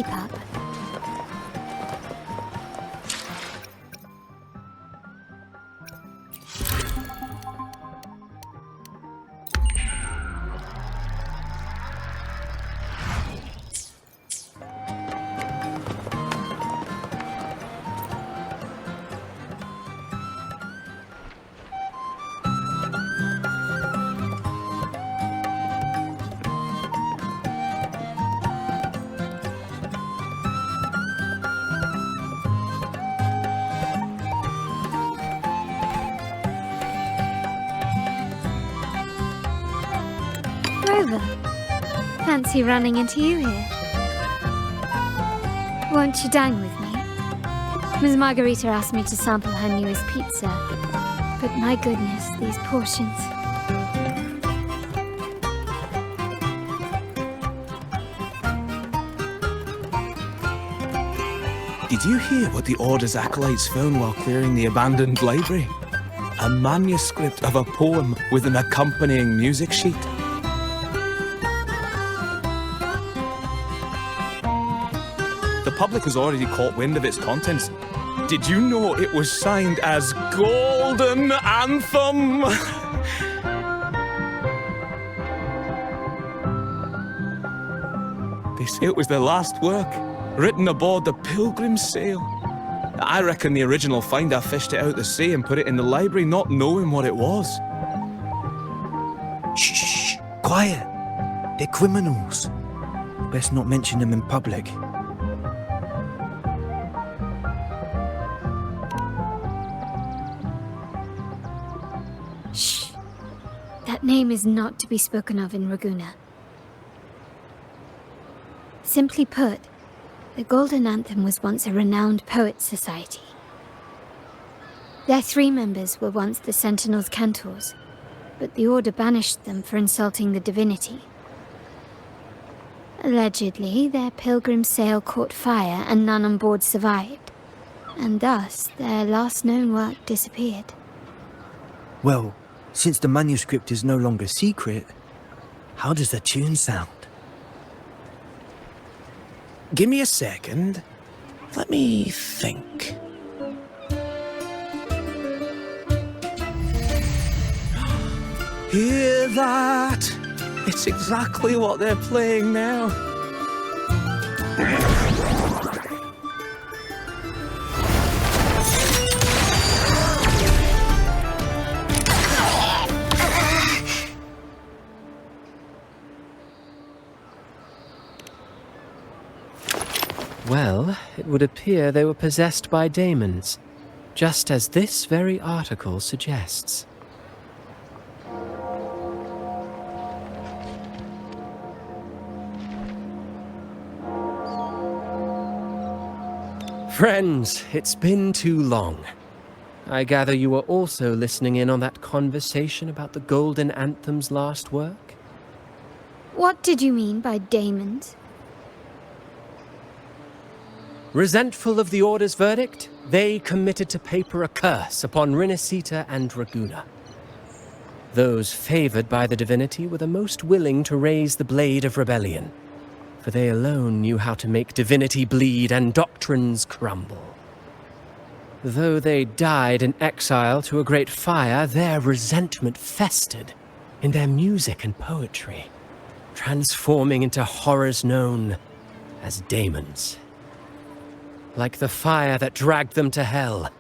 wake up. Rover, fancy running into you here. Won't you dine with me? Ms. Margarita asked me to sample her newest pizza, but my goodness, these portions. Did you hear what the Order's acolytes found while clearing the abandoned library? A manuscript of a poem with an accompanying music sheet. The public has already caught wind of its contents. Did you know it was signed as Golden Anthem? They say it was their last work, written aboard the Pilgrim's Sail. I reckon the original finder fished it out the sea and put it in the library, not knowing what it was. Shh, quiet. They're criminals. Best not mention them in public. Shh. That name is not to be spoken of in Raguna. Simply put, the Golden Anthem was once a renowned poets' society. Their 3 members were once the Sentinel's cantors, but the Order banished them for insulting the divinity. Allegedly, their pilgrim sail caught fire and none on board survived, and thus their last known work disappeared. Well, since the manuscript is no longer secret, how does the tune sound? Give me a second. Let me think. Hear that? It's exactly what they're playing now. Well, it would appear they were possessed by daemons, just as this very article suggests. Friends, it's been too long. I gather you were also listening in on that conversation about the Golden Anthem's last work? What did you mean by daemons? Resentful of the Order's verdict, they committed to paper a curse upon Rinascita and Raguna. Those favored by the divinity were the most willing to raise the blade of rebellion, for they alone knew how to make divinity bleed and doctrines crumble. Though they died in exile to a great fire, their resentment festered in their music and poetry, transforming into horrors known as daemons. Like the fire that dragged them to hell,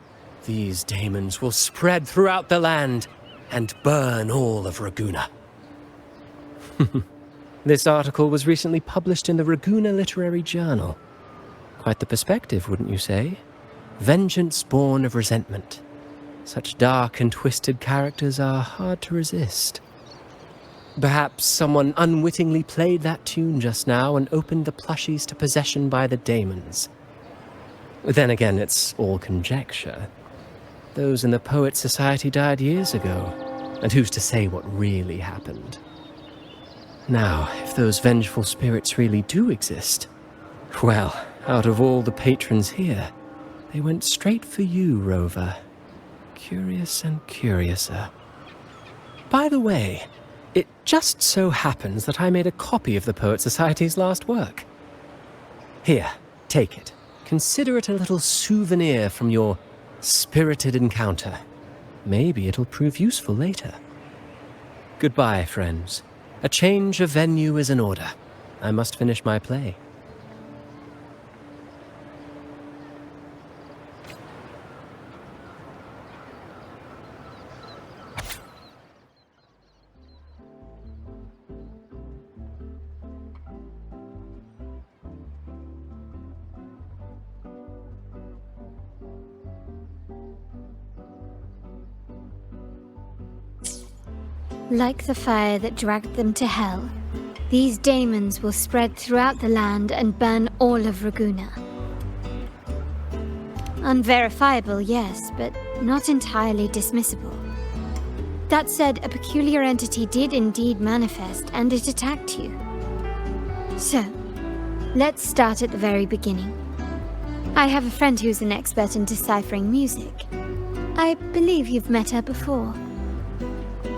these daemons will spread throughout the land and burn all of Raguna. This article was recently published in the Raguna Literary Journal. Quite the perspective, wouldn't you say? Vengeance born of resentment. Such dark and twisted characters are hard to resist. Perhaps someone unwittingly played that tune just now and opened the plushies to possession by the daemons. Then again, it's all conjecture. Those in the Poets' Society died years ago, and who's to say what really happened? Now, if those vengeful spirits really do exist, well, out of all the patrons here, they went straight for you, Rover. Curious and curiouser. By the way, it just so happens that I made a copy of the Poets' Society's last work. Here, take it. Consider it a little souvenir from your spirited encounter. Maybe it'll prove useful later. Goodbye, friends. A change of venue is in order. I must finish my play. Like the fire that dragged them to hell, these daemons will spread throughout the land and burn all of Raguna. Unverifiable, yes, but not entirely dismissible. That said, a peculiar entity did indeed manifest, and it attacked you. So, let's start at the very beginning. I have a friend who's an expert in deciphering music. I believe you've met her before.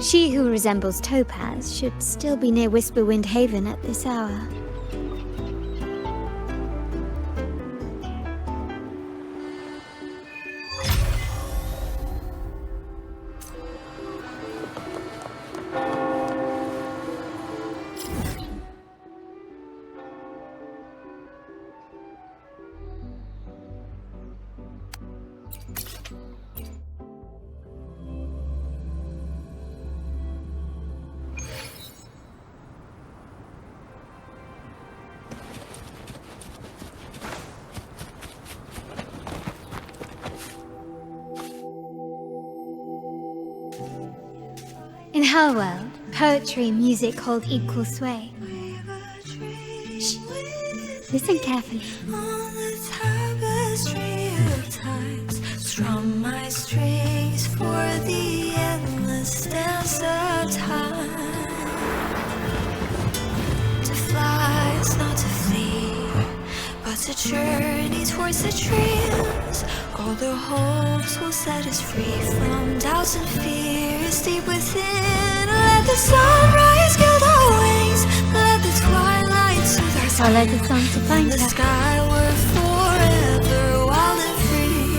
She who resembles Topaz should still be near Whisperwind Haven at this hour. In her world, poetry and music hold equal sway. Shh. Listen carefully. On the tapestry of times, strum my strings for the endless dance of time. To fly is not to flee, but to journey towards the dreams. All the hopes will set us free from doubts and fears deep within. Let the sunrise gild our wings, let the twilight soothe our Follow the sun to find the her. sky were forever wild and free.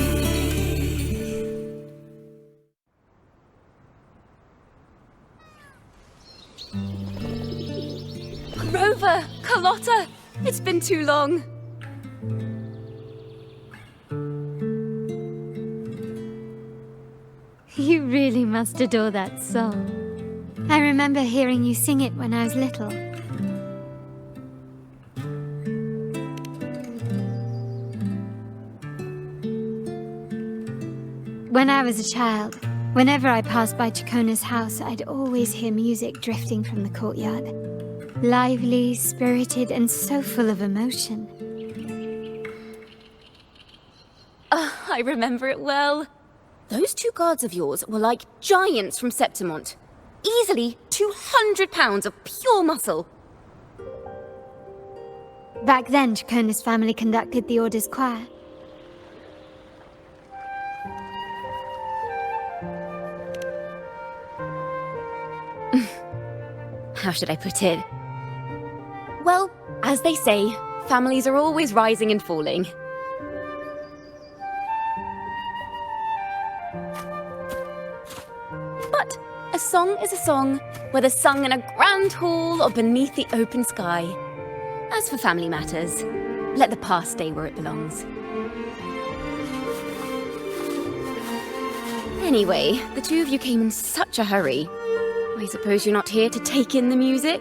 Rover! Carlotta! It's been too long. You really must adore that song. I remember hearing you sing it when I was little. When I was a child, whenever I passed by Ciaccona's house, I'd always hear music drifting from the courtyard. Lively, spirited, and so full of emotion. I remember it well. Those two guards of yours were like giants from Septimont. Easily 200 pounds of pure muscle. Back then, Ciaccona's family conducted the Order's choir. How should I put it? Well, as they say, families are always rising and falling. But a song is a song, whether sung in a grand hall or beneath the open sky. As for family matters, let the past stay where it belongs. Anyway, the two of you came in such a hurry. I suppose you're not here to take in the music?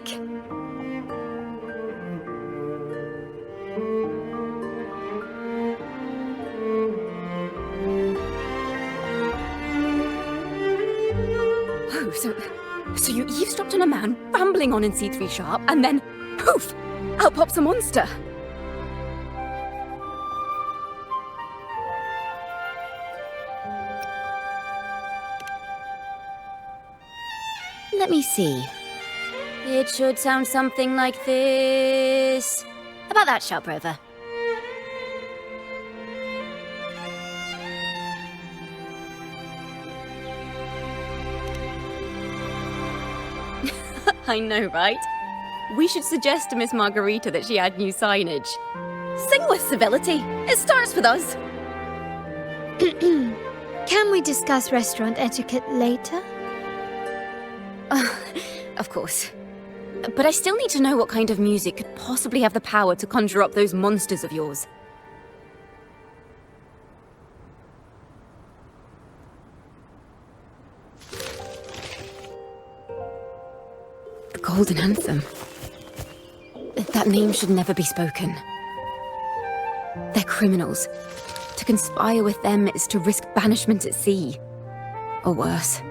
Oh, so you eavesdropped on a man rambling on in C3 sharp, and then, poof, out pops a monster. Let me see. It should sound something like this. About that, sharp rover. I know, right? We should suggest to Miss Margarita that she add new signage. Sing with civility. It starts with us. Can we discuss restaurant etiquette later? Of course. But I still need to know what kind of music could possibly have the power to conjure up those monsters of yours. The Golden Anthem. That name should never be spoken. They're criminals. To conspire with them is to risk banishment at sea. Or worse.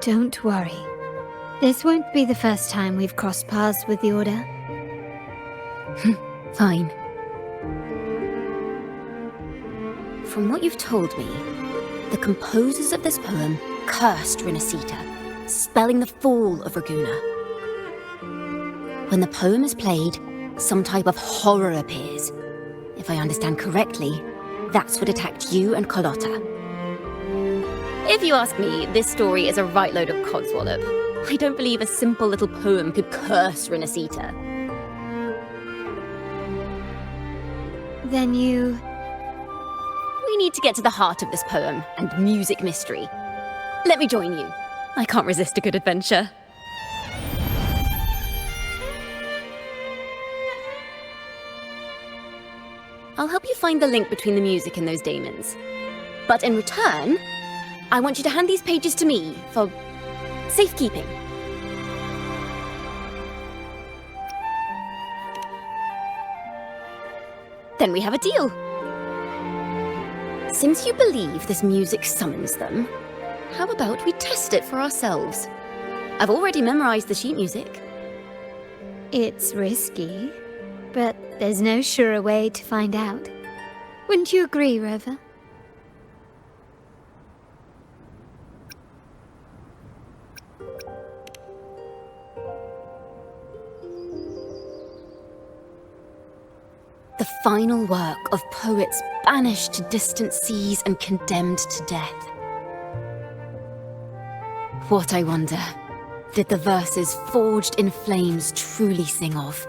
Don't worry. This won't be the first time we've crossed paths with the Order. Fine. From what you've told me, the composers of this poem cursed Rinascita, spelling the fall of Raguna. When the poem is played, some type of horror appears. If I understand correctly, that's what attacked you and Carlotta. If you ask me, this story is a right load of codswallop. I don't believe a simple little poem could curse Rinascita. Then you... We need to get to the heart of this poem and music mystery. Let me join you. I can't resist a good adventure. I'll help you find the link between the music and those daemons. But in return, I want you to hand these pages to me for safekeeping. Then we have a deal. Since you believe this music summons them, how about we test it for ourselves? I've already memorized the sheet music. It's risky, but there's no surer way to find out. Wouldn't you agree, Rover? The final work of poets banished to distant seas and condemned to death. What, I wonder, did the verses forged in flames truly sing of?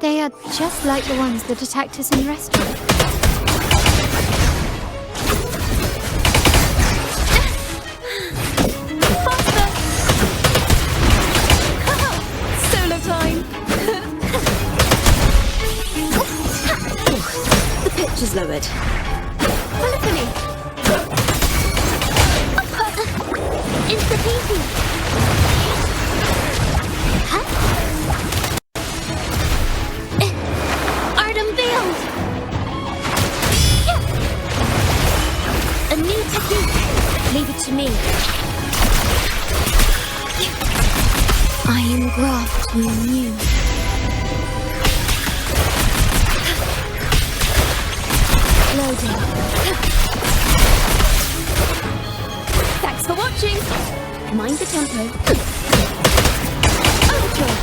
They are just like the ones that attacked us in the restaurant. Faster! Solo time! The pitch is lowered. Polyphony! Insta-peasy! A new technique. Leave it to me. I am grafting you. Loading. Thanks for watching. Mind the tempo. Overture.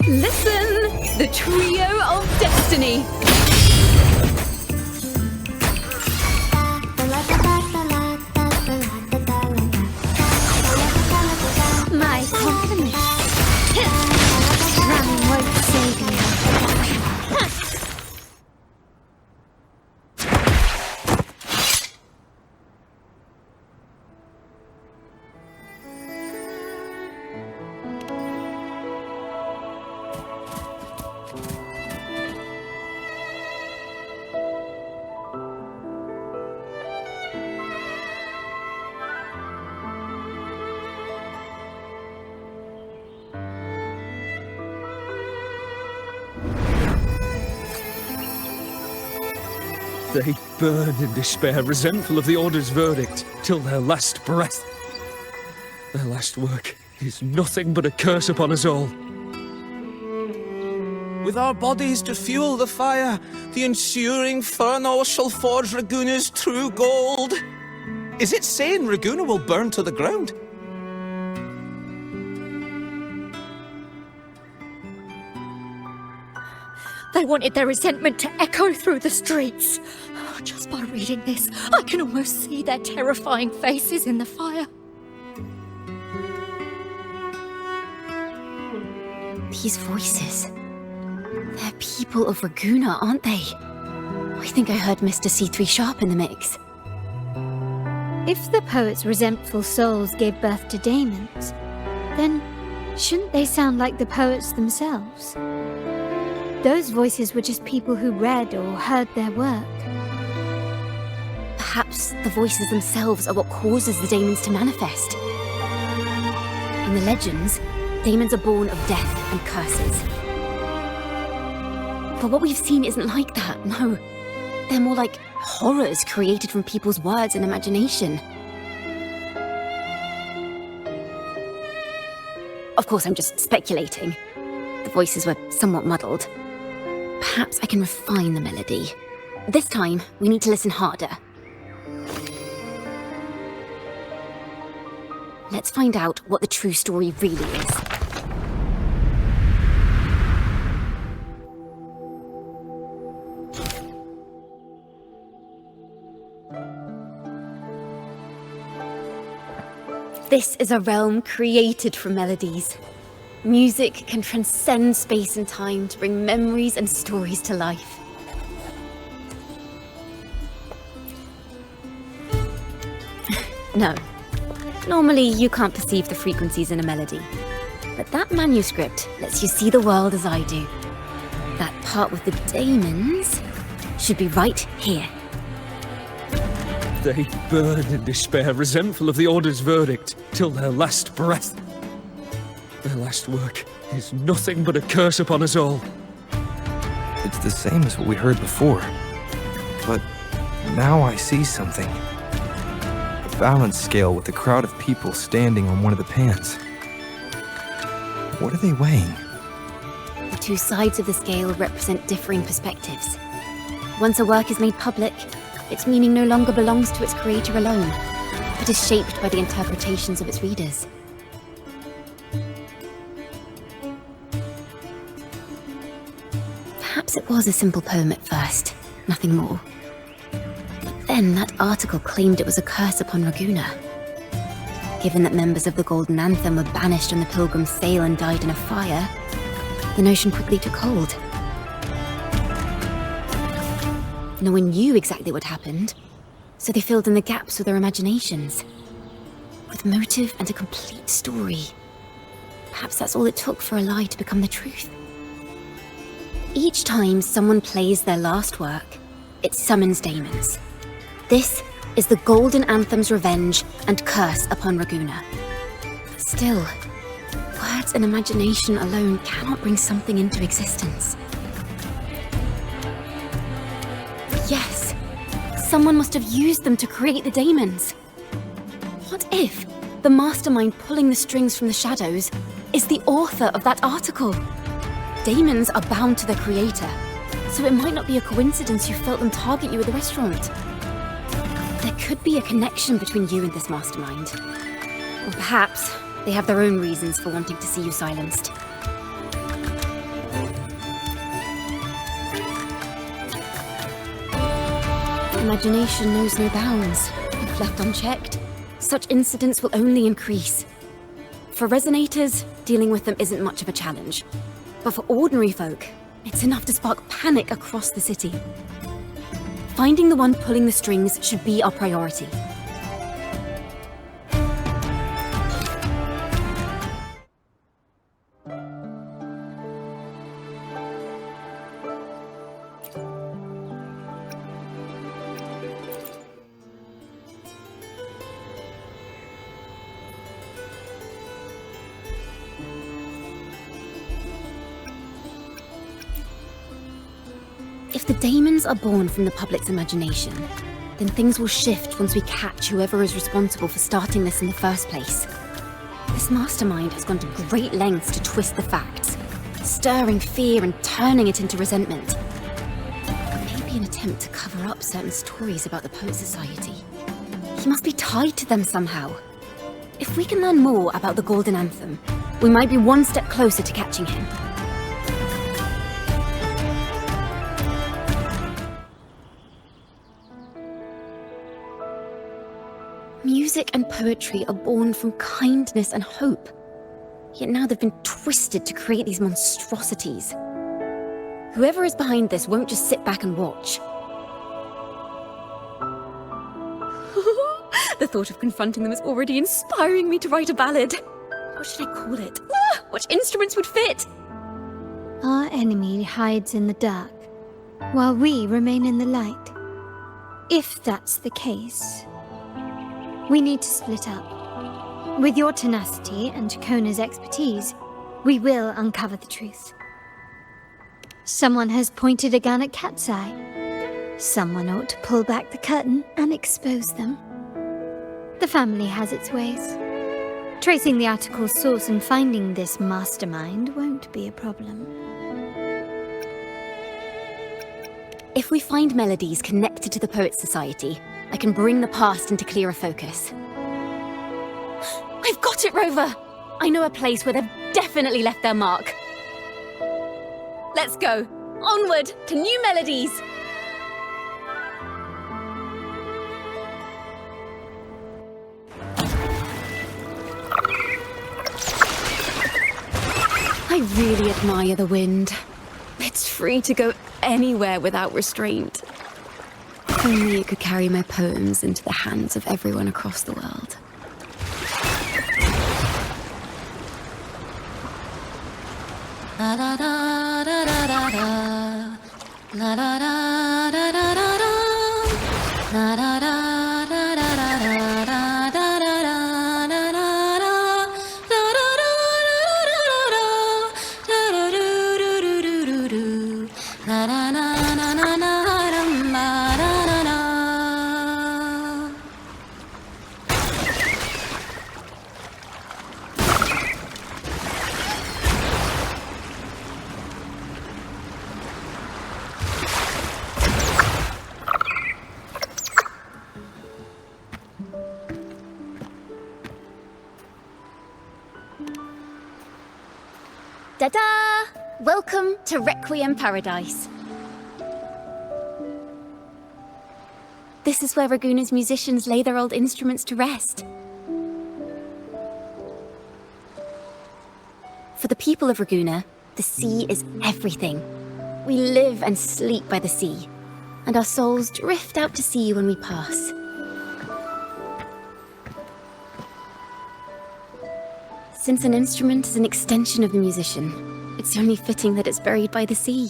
Listen, the trio of destiny. My compliments. Ramming won't save you. They burn in despair, resentful of the Order's verdict, till their last breath. Their last work is nothing but a curse upon us all. With our bodies to fuel the fire, the ensuing furnace shall forge Raguna's true gold. Is it saying Raguna will burn to the ground? They wanted their resentment to echo through the streets. Just by reading this, I can almost see their terrifying faces in the fire. These voices. They're people of Raguna, aren't they? I think I heard Mr. C3 Sharp in the mix. If the poet's resentful souls gave birth to daemons, then shouldn't they sound like the poets themselves? Those voices were just people who read or heard their work. Perhaps the voices themselves are what causes the daemons to manifest. In the legends, daemons are born of death and curses. But what we've seen isn't like that, no. They're more like horrors created from people's words and imagination. Of course, I'm just speculating. The voices were somewhat muddled. Perhaps I can refine the melody. This time, we need to listen harder. Let's find out what the true story really is. This is a realm created from melodies. Music can transcend space and time to bring memories and stories to life. No. Normally, you can't perceive the frequencies in a melody. But that manuscript lets you see the world as I do. That part with the daemons should be right here. They burn in despair, resentful of the Order's verdict, till their last breath. Their last work is nothing but a curse upon us all. It's the same as what we heard before. But now I see something. The balance scale with a crowd of people standing on one of the pans. What are they weighing? The two sides of the scale represent differing perspectives. Once a work is made public, its meaning no longer belongs to its creator alone, but is shaped by the interpretations of its readers. Perhaps it was a simple poem at first, nothing more. But then that article claimed it was a curse upon Raguna. Given that members of the Golden Anthem were banished on the Pilgrim's sail and died in a fire, the notion quickly took hold. No one knew exactly what happened, so they filled in the gaps with their imaginations. With motive and a complete story. Perhaps that's all it took for a lie to become the truth. Each time someone plays their last work, it summons daemons. This is the Golden Anthem's revenge and curse upon Raguna. But still, words and imagination alone cannot bring something into existence. Yes, someone must have used them to create the daemons. What if the mastermind pulling the strings from the shadows is the author of that article? Daemons are bound to their creator, so it might not be a coincidence you felt them target you at the restaurant. There could be a connection between you and this mastermind. Or perhaps they have their own reasons for wanting to see you silenced. Imagination knows no bounds. If left unchecked, such incidents will only increase. For resonators, dealing with them isn't much of a challenge. But for ordinary folk, it's enough to spark panic across the city. Finding the one pulling the strings should be our priority. If the daemons are born from the public's imagination, then things will shift once we catch whoever is responsible for starting this in the first place. This mastermind has gone to great lengths to twist the facts, stirring fear and turning it into resentment. Maybe an attempt to cover up certain stories about the Poet Society. He must be tied to them somehow. If we can learn more about the Golden Anthem, we might be one step closer to catching him. Music and poetry are born from kindness and hope. Yet now they've been twisted to create these monstrosities. Whoever is behind this won't just sit back and watch. The thought of confronting them is already inspiring me to write a ballad. What should I call it? Which instruments would fit? Our enemy hides in the dark, while we remain in the light. If that's the case, we need to split up. With your tenacity and Ciaccona's expertise, we will uncover the truth. Someone has pointed a gun at Cat's Eye. Someone ought to pull back the curtain and expose them. The family has its ways. Tracing the article's source and finding this mastermind won't be a problem. If we find melodies connected to the Poet Society, I can bring the past into clearer focus. I've got it, Rover! I know a place where they've definitely left their mark. Let's go! Onward to new melodies! I really admire the wind. It's free to go anywhere without restraint. If only it could carry my poems into the hands of everyone across the world. La da da da da da da. La da da da da da da. La da da da da da da da da. Ta-da! Welcome to Requiem Paradise. This is where Raguna's musicians lay their old instruments to rest. For the people of Raguna, the sea is everything. We live and sleep by the sea, and our souls drift out to sea when we pass. Since an instrument is an extension of the musician, it's only fitting that it's buried by the sea.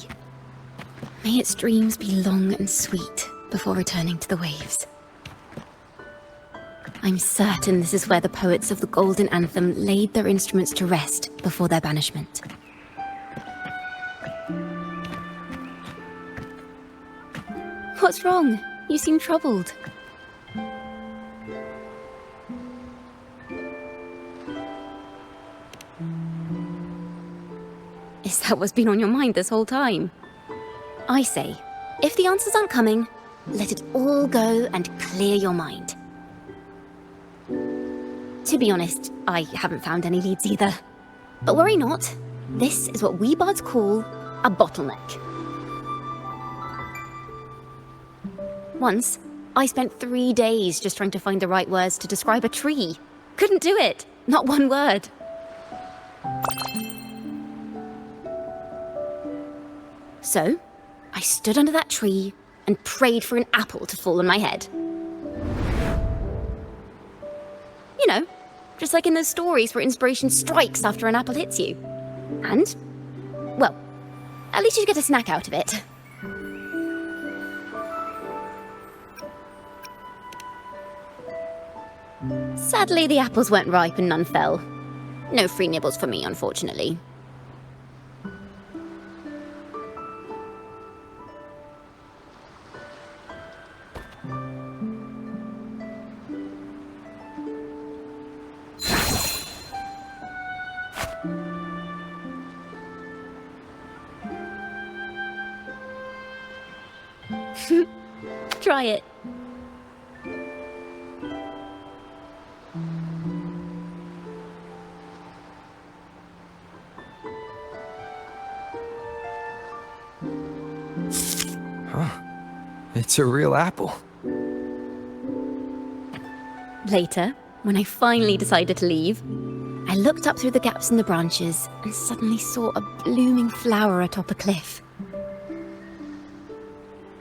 May its dreams be long and sweet before returning to the waves. I'm certain this is where the poets of the Golden Anthem laid their instruments to rest before their banishment. What's wrong? You seem troubled. Is that what's been on your mind this whole time? I say, if the answers aren't coming, let it all go and clear your mind. To be honest, I haven't found any leads either. But worry not, this is what we bards call a bottleneck. Once, I spent 3 days just trying to find the right words to describe a tree. Couldn't do it, not one word. So, I stood under that tree and prayed for an apple to fall on my head. You know, just like in those stories where inspiration strikes after an apple hits you. And, well, at least you get a snack out of it. Sadly, the apples weren't ripe and none fell. No free nibbles for me, unfortunately. Try it. It's a real apple. Later, when I finally decided to leave, I looked up through the gaps in the branches and suddenly saw a blooming flower atop a cliff.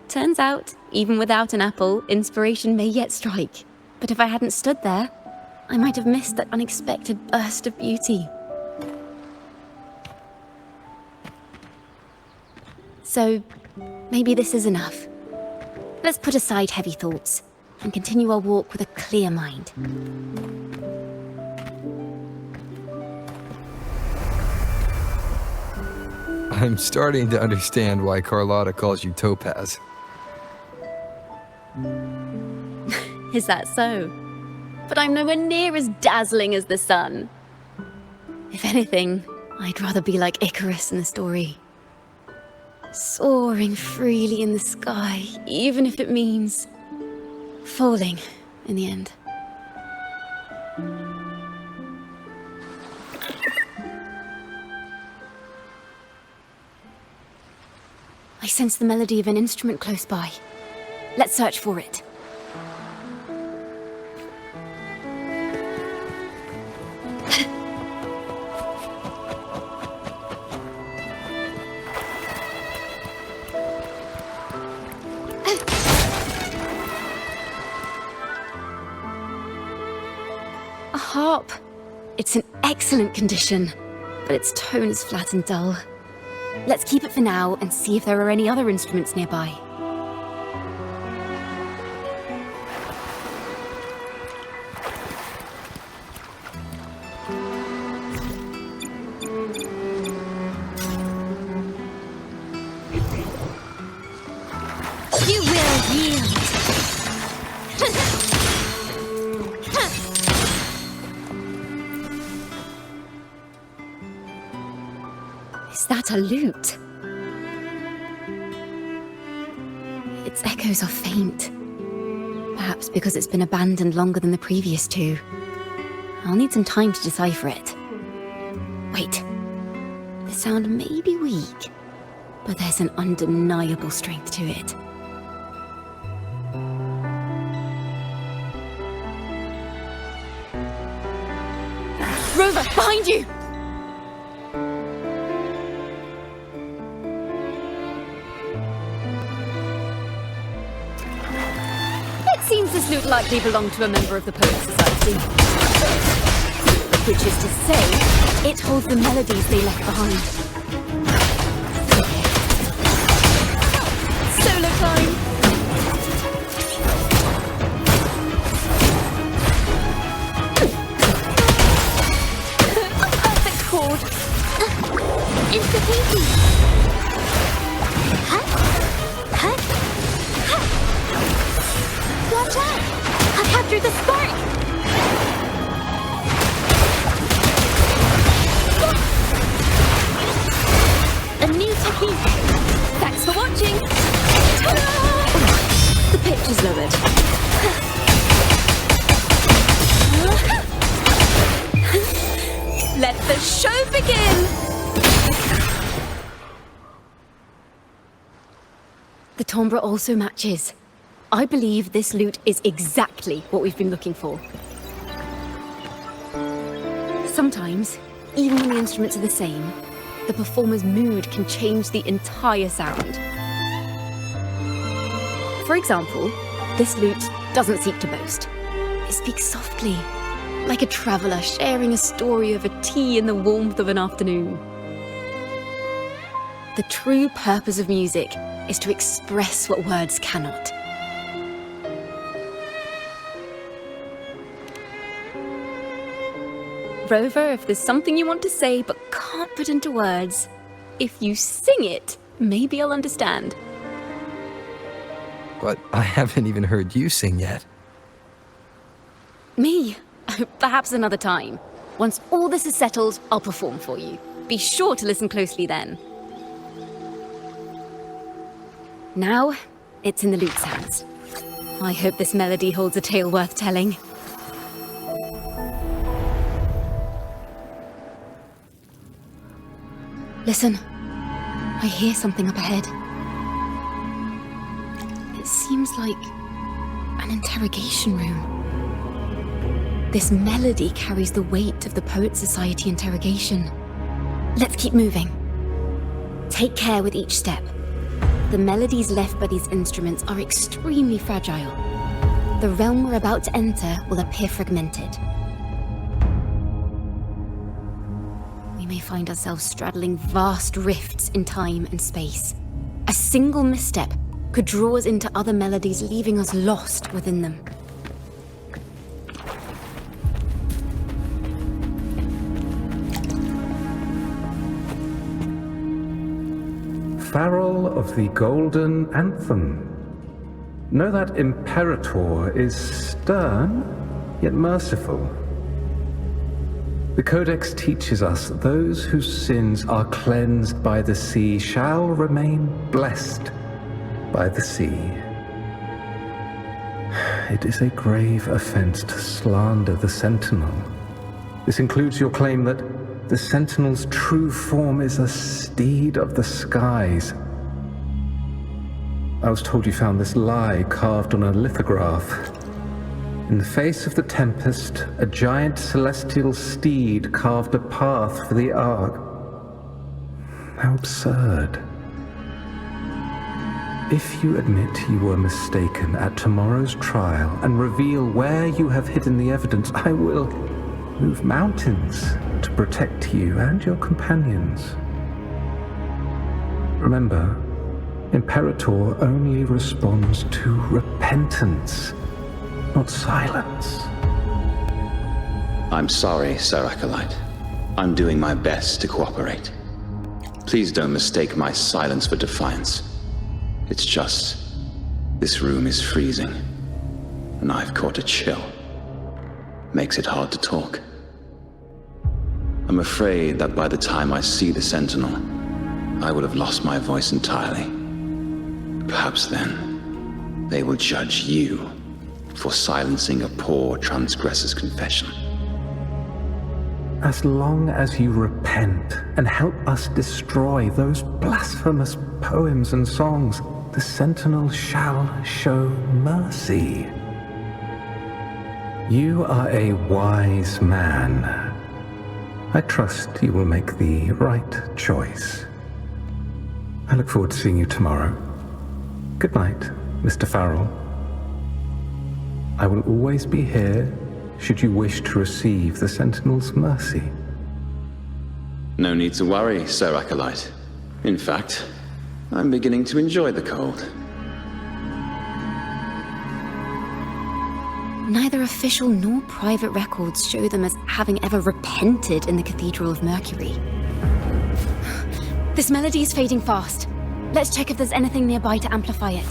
Turns out, even without an apple, inspiration may yet strike. But if I hadn't stood there, I might have missed that unexpected burst of beauty. So, maybe this is enough. Let's put aside heavy thoughts and continue our walk with a clear mind. I'm starting to understand why Carlotta calls you Topaz. Is that so? But I'm nowhere near as dazzling as the sun. If anything, I'd rather be like Icarus in the story. Soaring freely in the sky, even if it means falling in the end. I sense the melody of an instrument close by. Let's search for it. A harp. It's in excellent condition, but its tone is flat and dull. Let's keep it for now and see if there are any other instruments nearby. You will yield. Is that a lute? Its echoes are faint. Perhaps because it's been abandoned longer than the previous two. I'll need some time to decipher it. Wait. The sound may be weak, but there's an undeniable strength to it. Rover, behind you! Seems this lute likely belonged to a member of the Poet Society. Which is to say, it holds the melodies they left behind. Solo time! A perfect chord! It's the pinky! Watch out! I captured the spark! A new technique! Thanks for watching! Ta-da! The pitch is lowered. Let the show begin! The timbre also matches. I believe this lute is exactly what we've been looking for. Sometimes, even when the instruments are the same, the performer's mood can change the entire sound. For example, this lute doesn't seek to boast. It speaks softly, like a traveller sharing a story over tea in the warmth of an afternoon. The true purpose of music is to express what words cannot. Rover, if there's something you want to say but can't put into words, if you sing it, maybe I'll understand. But I haven't even heard you sing yet. Me? Perhaps another time. Once all this is settled, I'll perform for you. Be sure to listen closely then. Now, It's in the lute's hands. I hope this melody holds a tale worth telling. Listen. I hear something up ahead. It seems like an interrogation room. This melody carries the weight of the Poet Society interrogation. Let's keep moving. Take care with each step. The melodies left by these instruments are extremely fragile. The realm we're about to enter will appear fragmented. We may find ourselves straddling vast rifts in time and space. A single misstep could draw us into other melodies, leaving us lost within them. Farrell of the Golden Anthem. Know that Imperator is stern, yet merciful. The Codex teaches us that those whose sins are cleansed by the sea shall remain blessed by the sea. It is a grave offense to slander the Sentinel. This includes your claim that the Sentinel's true form is a steed of the skies. I was told you found this lie carved on a lithograph. In the face of the tempest, a giant celestial steed carved a path for the Ark. How absurd. If you admit you were mistaken at tomorrow's trial and reveal where you have hidden the evidence, I will move mountains to protect you and your companions. Remember, Imperator only responds to repentance, not silence. I'm sorry, Sir Acolyte. I'm doing my best to cooperate. Please don't mistake my silence for defiance. It's just, this room is freezing, and I've caught a chill. Makes it hard to talk. I'm afraid that by the time I see the Sentinel, I will have lost my voice entirely. Perhaps then, they will judge you for silencing a poor transgressor's confession. As long as you repent and help us destroy those blasphemous poems and songs, the Sentinel shall show mercy. You are a wise man. I trust you will make the right choice. I look forward to seeing you tomorrow. Good night, Mr. Farrell. I will always be here should you wish to receive the Sentinel's mercy. No need to worry, Sir Acolyte. In fact, I'm beginning to enjoy the cold. Neither official nor private records show them as having ever repented in the Cathedral of Mercury. This melody is fading fast. Let's check if there's anything nearby to amplify it.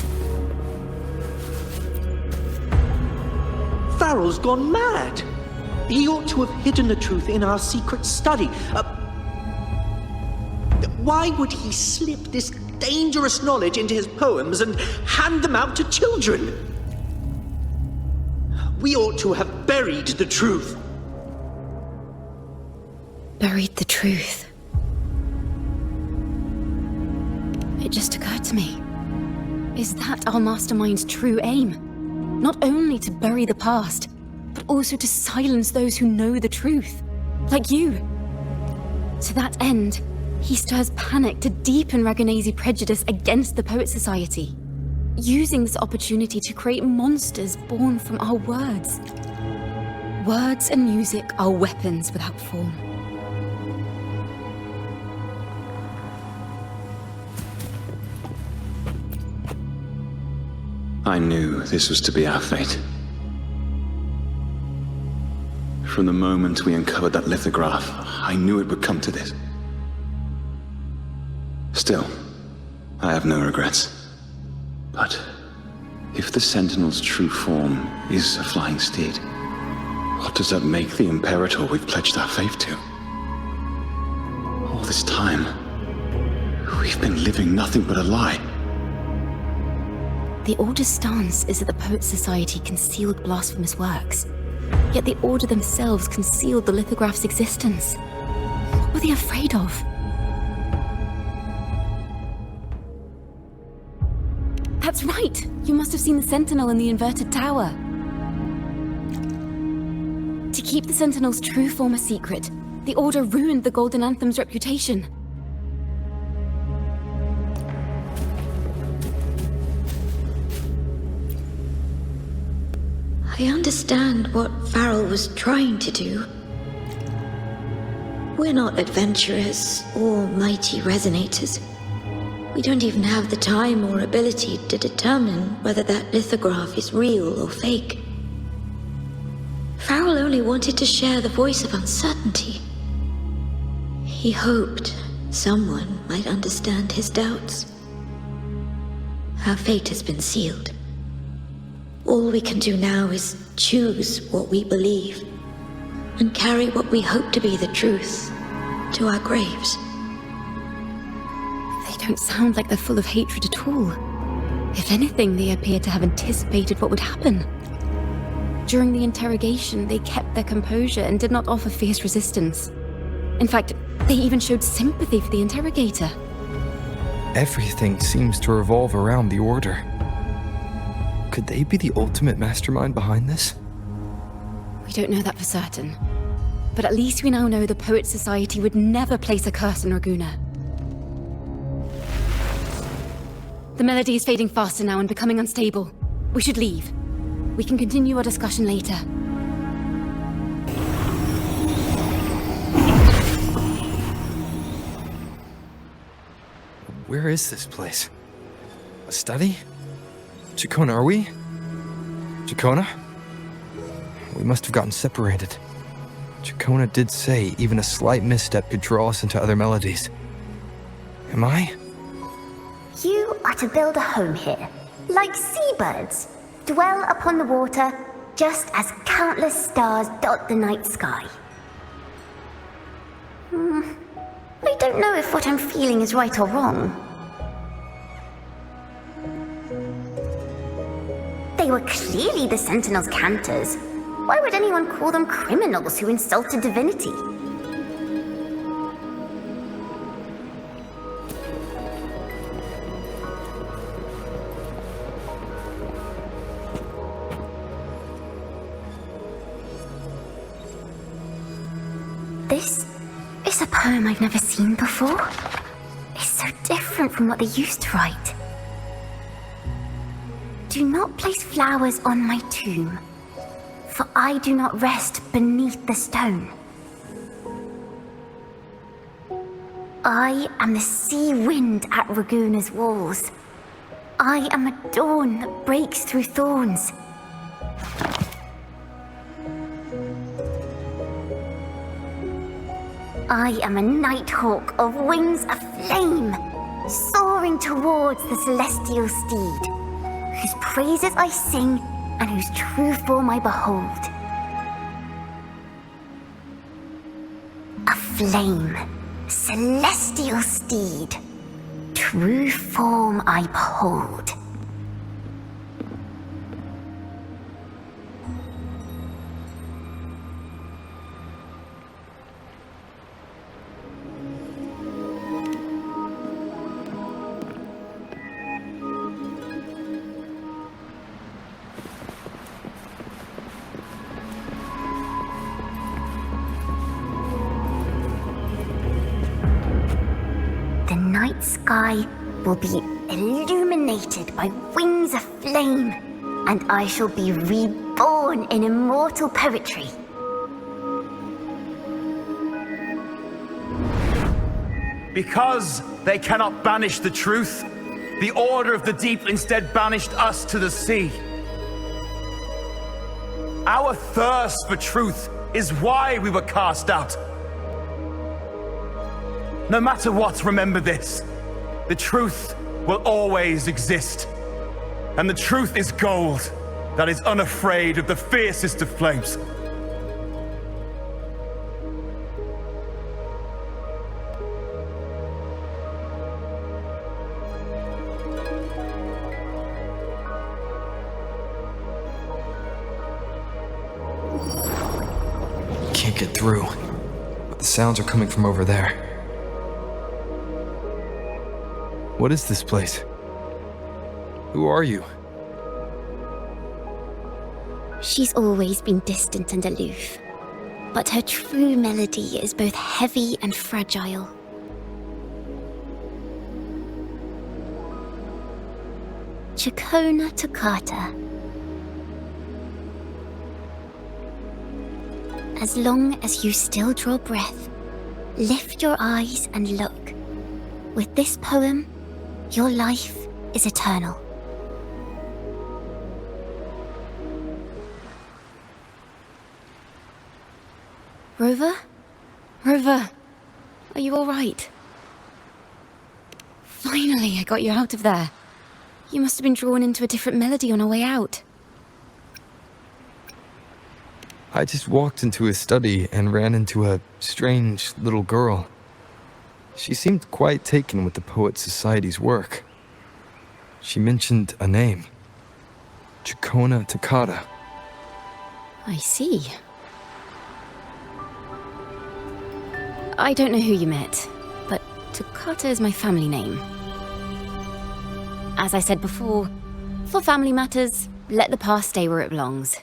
Farrell's gone mad. He ought to have hidden the truth in our secret study. Why would he slip this dangerous knowledge into his poems and hand them out to children? We ought to have buried the truth. Buried the truth. It just occurred to me. Is that our mastermind's true aim? Not only to bury the past, but also to silence those who know the truth, like you. To that end, he stirs panic to deepen Ragunese prejudice against the Poet Society, using this opportunity to create monsters born from our words. Words and music are weapons without form. I knew this was to be our fate. From the moment we uncovered that lithograph, I knew it would come to this. Still, I have no regrets. But if the Sentinel's true form is a flying steed, what does that make the Imperator we've pledged our faith to? All this time, we've been living nothing but a lie. The Order's stance is that the Poets Society concealed blasphemous works, yet the Order themselves concealed the lithograph's existence. What were they afraid of? That's right! You must have seen the Sentinel in the inverted tower. To keep the Sentinel's true form a secret, the Order ruined the Golden Anthem's reputation. I understand what Farrell was trying to do. We're not adventurers or mighty resonators. We don't even have the time or ability to determine whether that lithograph is real or fake. Farrell only wanted to share the voice of uncertainty. He hoped someone might understand his doubts. Our fate has been sealed. All we can do now is choose what we believe and carry what we hope to be the truth to our graves. They don't sound like they're full of hatred at all. If anything, they appear to have anticipated what would happen. During the interrogation, they kept their composure and did not offer fierce resistance. In fact, they even showed sympathy for the interrogator. Everything seems to revolve around the Order. Could they be the ultimate mastermind behind this? We don't know that for certain. But at least we now know the Poets Society would never place a curse on Raguna. The melody is fading faster now and becoming unstable. We should leave. We can continue our discussion later. Where is this place? A study? Ciaccona, are we? Ciaccona? We must have gotten separated. Ciaccona did say even a slight misstep could draw us into other melodies. Am I? You are to build a home here, like seabirds. Dwell upon the water, just as countless stars dot the night sky. I don't know if what I'm feeling is right or wrong. They were clearly the Sentinel's cantors. Why would anyone call them criminals who insulted divinity? This is a poem I've never seen before. It's so different from what they used to write. Do not place flowers on my tomb, for I do not rest beneath the stone. I am the sea wind at Raguna's walls. I am a dawn that breaks through thorns. I am a nighthawk of wings aflame, soaring towards the celestial steed, whose praises I sing and whose true form I behold. A flame, celestial steed, true form I behold. The night sky will be illuminated by wings of flame, and I shall be reborn in immortal poetry. Because they cannot banish the truth, the Order of the Deep instead banished us to the sea. Our thirst for truth is why we were cast out. No matter what, remember this. The truth will always exist. And the truth is gold that is unafraid of the fiercest of flames. can't get through, but the sounds are coming from over there. What is this place? Who are you? She's always been distant and aloof, but her true melody is both heavy and fragile. Ciaccona Toccata. As long as you still draw breath, lift your eyes and look. With this poem, your life is eternal. Rover? Rover, are you all right? Finally, I got you out of there. You must have been drawn into a different melody on our way out. I just walked into his study and ran into a strange little girl. She seemed quite taken with the Poet Society's work. She mentioned a name. Ciaccona Toccata. I see. I don't know who you met, but Toccata is my family name. As I said before, for family matters, let the past stay where it belongs.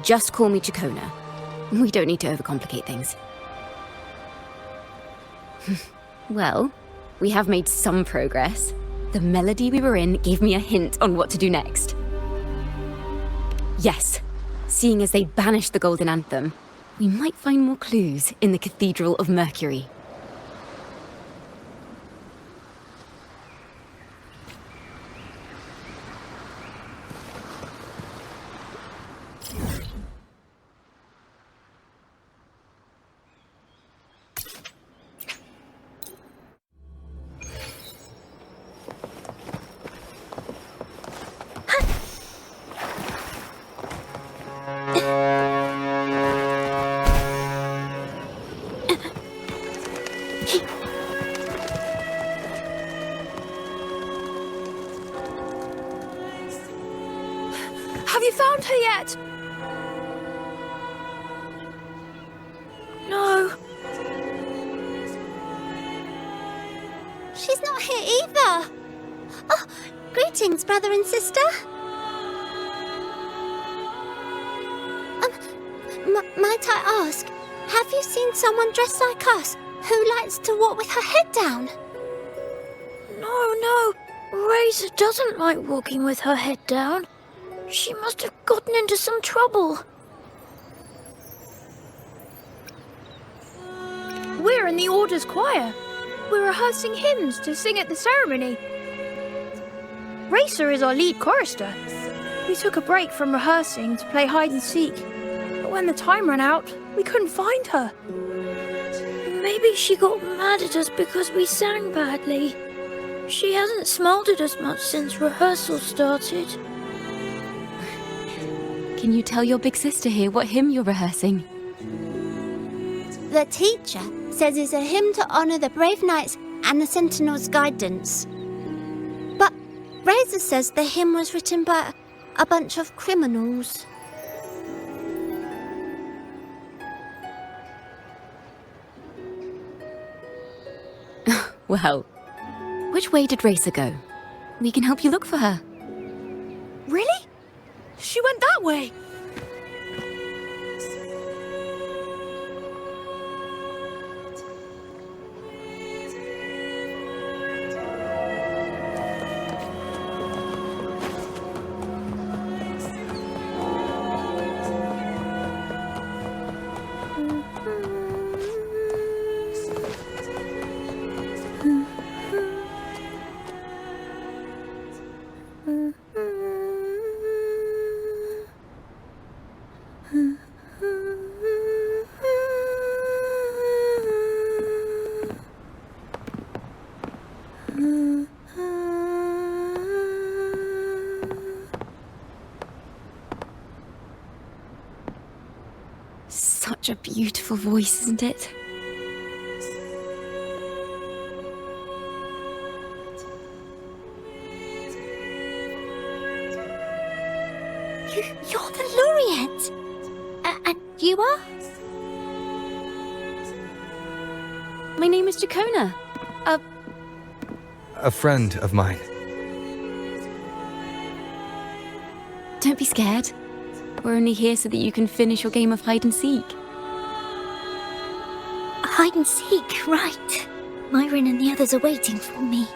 Just call me Ciaccona. We don't need to overcomplicate things. Well, we have made some progress. The melody we were in gave me a hint on what to do next. Yes, seeing as they banished the Golden Anthem, we might find more clues in the Cathedral of Mercury. Have you found her yet? No. She's not here either. Oh, greetings, brother and sister. Might I ask, have you seen someone dressed like us who likes to walk with her head down? No. Razor doesn't like walking with her head down. She must have gotten into some trouble. We're in the Order's choir. We're rehearsing hymns to sing at the ceremony. Racer is our lead chorister. We took a break from rehearsing to play hide and seek. But when the time ran out, we couldn't find her. Maybe she got mad at us because we sang badly. She hasn't smiled at us much since rehearsal started. Can you tell your big sister here what hymn you're rehearsing? The teacher says it's a hymn to honor the brave knights and the Sentinel's guidance. But Razor says the hymn was written by a bunch of criminals. Well, which way did Racer go? We can help you look for her. Really? She went that way. Such a beautiful voice, isn't it? You're the laureate! And You are? My name is Ciaccona. A friend of mine. Don't be scared. We're only here so that you can finish your game of hide and seek. Hide and seek, right. Myron and the others are waiting for me.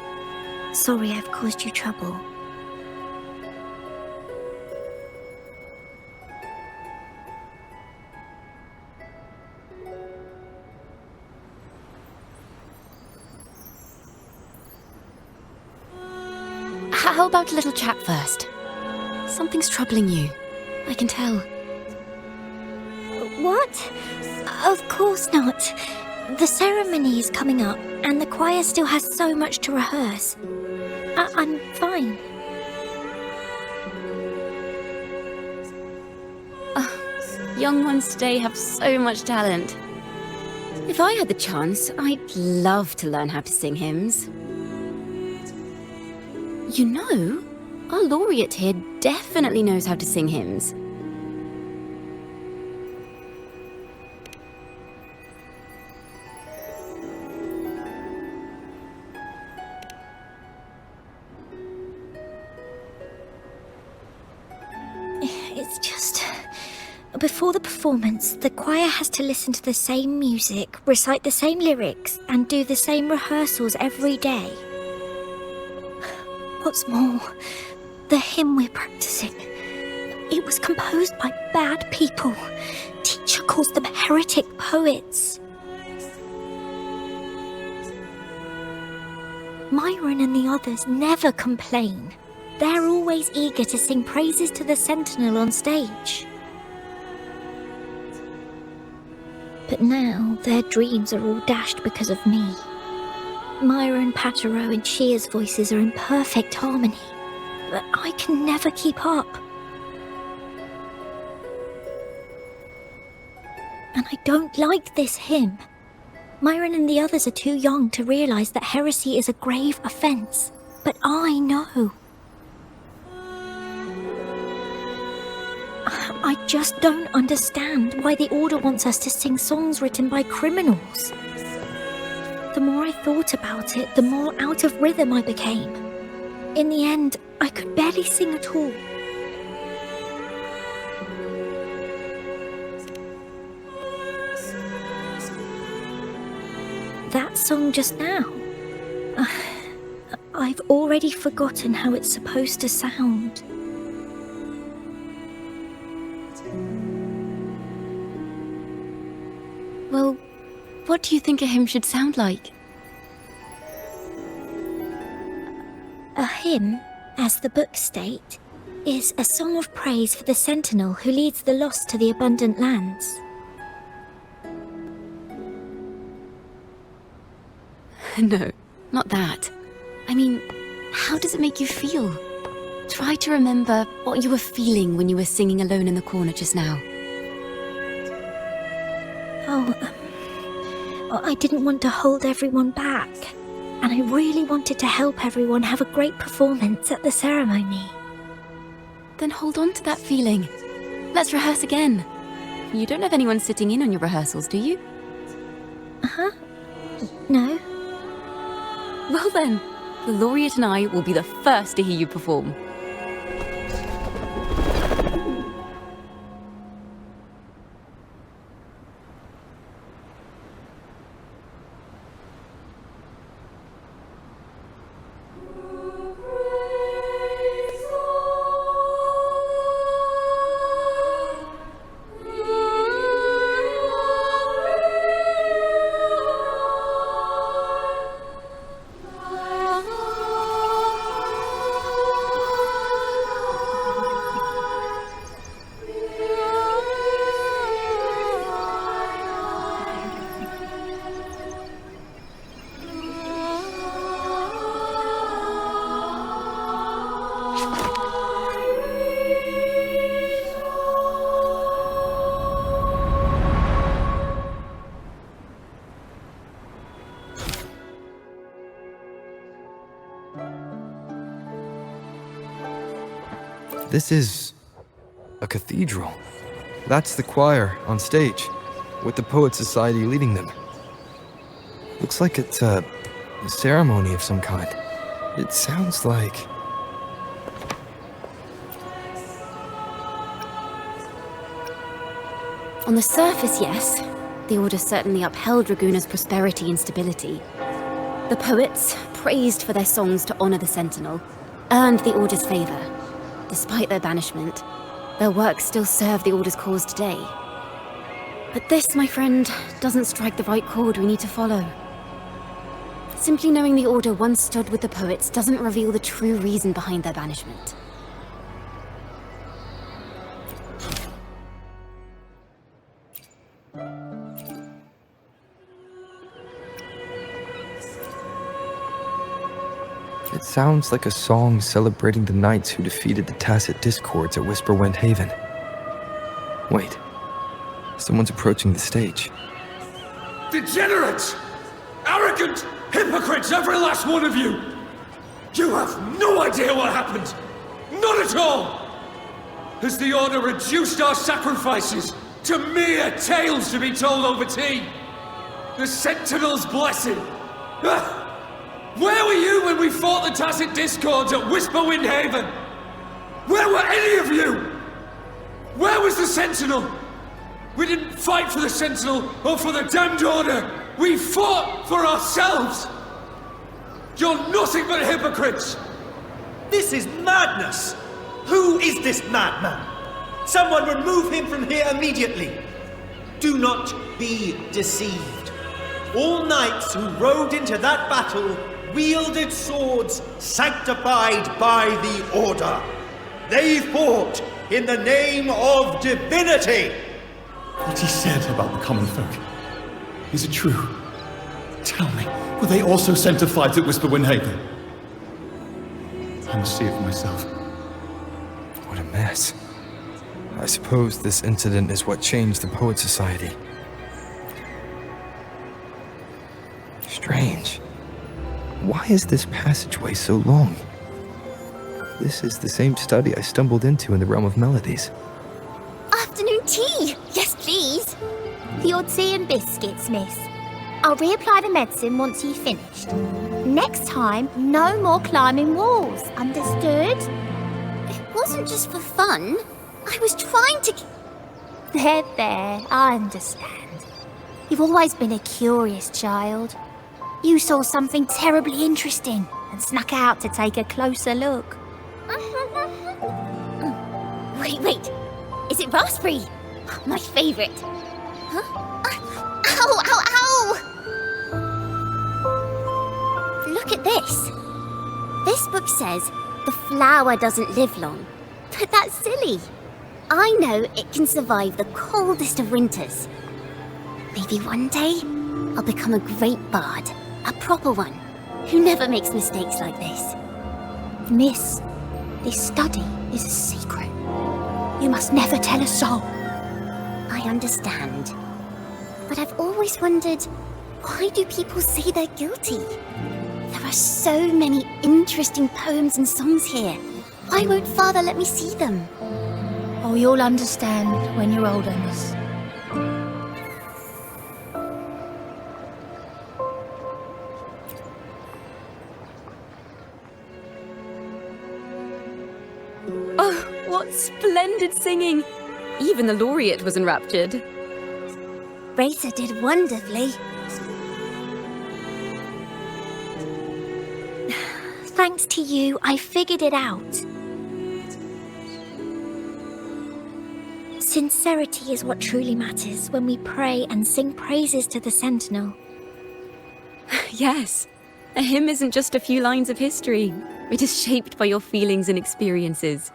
Sorry I've caused you trouble. How about a little chat first? Something's troubling you. I can tell. What? Of course not. The ceremony is coming up, and the choir still has so much to rehearse. I'm fine. Young ones today have so much talent. If I had the chance, I'd love to learn how to sing hymns. You know, our laureate here definitely knows how to sing hymns. It's just... Before the performance, the choir has to listen to the same music, recite the same lyrics, and do the same rehearsals every day. What's more, the hymn we're practicing, it was composed by bad people. Teacher calls them heretic poets. Myron and the others never complain. They're always eager to sing praises to the Sentinel on stage. But now their dreams are all dashed because of me. Myron, Patero, and Shear's voices are in perfect harmony, but I can never keep up. And I don't like this hymn. Myron and the others are too young to realize that heresy is a grave offense, but I know. I just don't understand why the Order wants us to sing songs written by criminals. The more I thought about it, the more out of rhythm I became. In the end, I could barely sing at all. That song just now. I've already forgotten how it's supposed to sound. Well, what do you think a hymn should sound like? A hymn, as the books state, is a song of praise for the Sentinel who leads the lost to the abundant lands. No, not that. I mean, how does it make you feel? Try to remember what you were feeling when you were singing alone in the corner just now. I didn't want to hold everyone back, and I really wanted to help everyone have a great performance at the ceremony. Then hold on to that feeling. Let's rehearse again. You don't have anyone sitting in on your rehearsals, do you? Uh-huh. No. Well then, the laureate and I will be the first to hear you perform. This is a cathedral. That's the choir on stage, with the Poet Society leading them. Looks like it's a ceremony of some kind. It sounds like... On the surface, yes. The Order certainly upheld Raguna's prosperity and stability. The poets, praised for their songs to honor the Sentinel, earned the Order's favor. Despite their banishment, their works still serve the Order's cause today. But this, my friend, doesn't strike the right chord we need to follow. Simply knowing the Order once stood with the poets doesn't reveal the true reason behind their banishment. It sounds like a song celebrating the knights who defeated the Tacit Discords at Whisperwind Haven. Wait. Someone's approaching the stage. Degenerates! Arrogant hypocrites, every last one of you! You have no idea what happened! Not at all! Has the Order reduced our sacrifices to mere tales to be told over tea? The Sentinel's blessing! Where were you when we fought the Tacit Discords at Whisperwind Haven? Where were any of you? Where was the Sentinel? We didn't fight for the Sentinel or for the damned Order. We fought for ourselves. You're nothing but hypocrites. This is madness! Who is this madman? Someone remove him from here immediately. Do not be deceived. All knights who rode into that battle wielded swords sanctified by the Order. They fought in the name of divinity. What he said about the common folk, is it true? Tell me, were they also sent to fight at Whisperwind Haven? I must see it for myself. What a mess. I suppose this incident is what changed the Poet Society. Strange. Why is this passageway so long? This is the same study I stumbled into in the Realm of Melodies. Afternoon tea! Yes, please. Your tea and biscuits, miss. I'll reapply the medicine once you've finished. Next time, no more climbing walls. Understood? It wasn't just for fun. I was trying to... There, I understand. You've always been a curious child. You saw something terribly interesting and snuck out to take a closer look. Wait. Is it raspberry? My favorite. Huh? Ow! Look at this. This book says the flower doesn't live long. But that's silly. I know it can survive the coldest of winters. Maybe one day I'll become a great bard. A proper one, who never makes mistakes like this. Miss, this study is a secret. You must never tell a soul. I understand. But I've always wondered, why do people say they're guilty? There are so many interesting poems and songs here. Why won't Father let me see them? Oh, you'll understand when you're older, miss. Oh, what splendid singing! Even the laureate was enraptured. Racer did wonderfully. Thanks to you, I figured it out. Sincerity is what truly matters when we pray and sing praises to the Sentinel. Yes, a hymn isn't just a few lines of history. It is shaped by your feelings and experiences.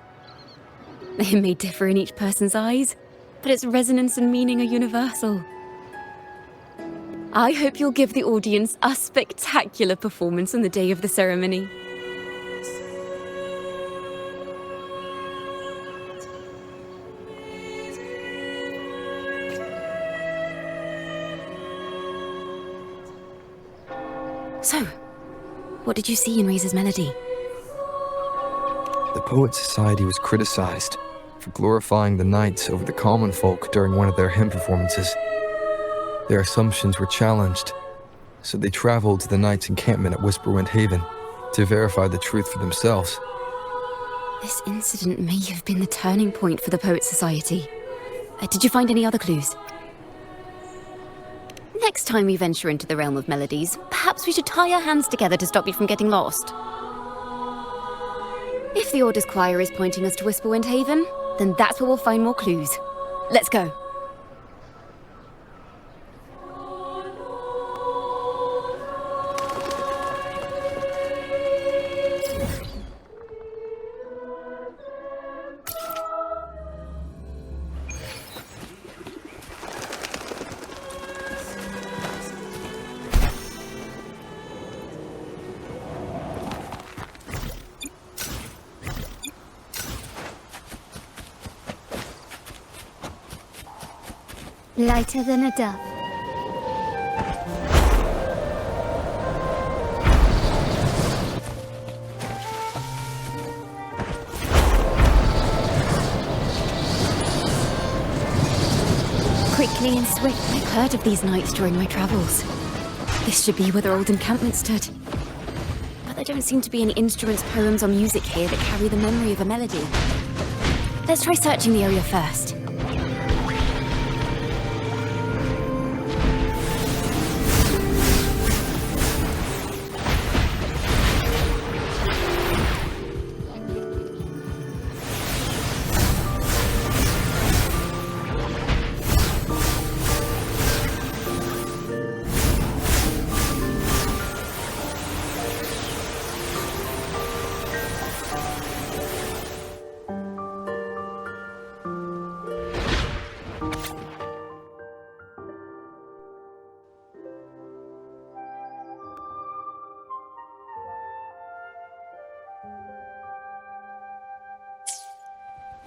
The hymn may differ in each person's eyes, but its resonance and meaning are universal. I hope you'll give the audience a spectacular performance on the day of the ceremony. So, what did you see in Razor's melody? The Poet Society was criticized for glorifying the knights over the common folk during one of their hymn performances. Their assumptions were challenged, so they traveled to the knights' encampment at Whisperwind Haven to verify the truth for themselves. This incident may have been the turning point for the Poets Society. Did you find any other clues? Next time we venture into the realm of melodies, perhaps we should tie our hands together to stop you from getting lost. If the Order's choir is pointing us to Whisperwind Haven, then that's where we'll find more clues. Let's go. Lighter than a dove. Quickly and swift. I've heard of these nights during my travels. This should be where their old encampment stood. But there don't seem to be any instruments, poems, or music here that carry the memory of a melody. Let's try searching the area first.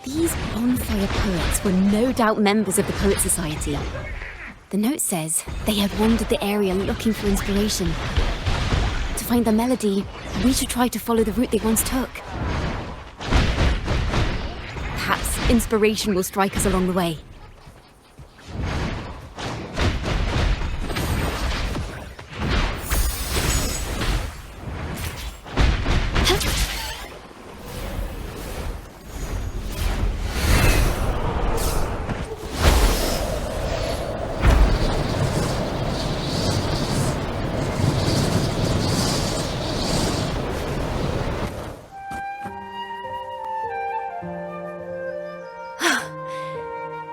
These bonfire poets were no doubt members of the Poet Society. The note says they had wandered the area looking for inspiration. To find the melody, we should try to follow the route they once took. Perhaps inspiration will strike us along the way.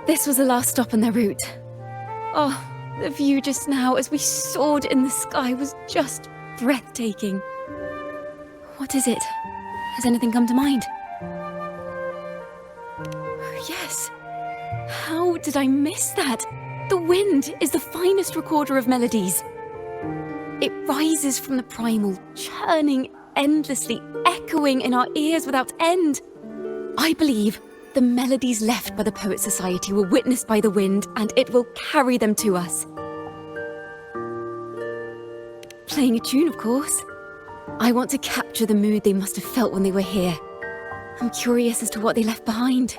This was the last stop on their route. Oh, the view just now as we soared in the sky was just breathtaking. What is it? Has anything come to mind? Oh, yes. How did I miss that? The wind is the finest recorder of melodies. It rises from the primal, churning endlessly, echoing in our ears without end. I believe the melodies left by the Poet Society were witnessed by the wind, and it will carry them to us. Playing a tune, of course. I want to capture the mood they must have felt when they were here. I'm curious as to what they left behind.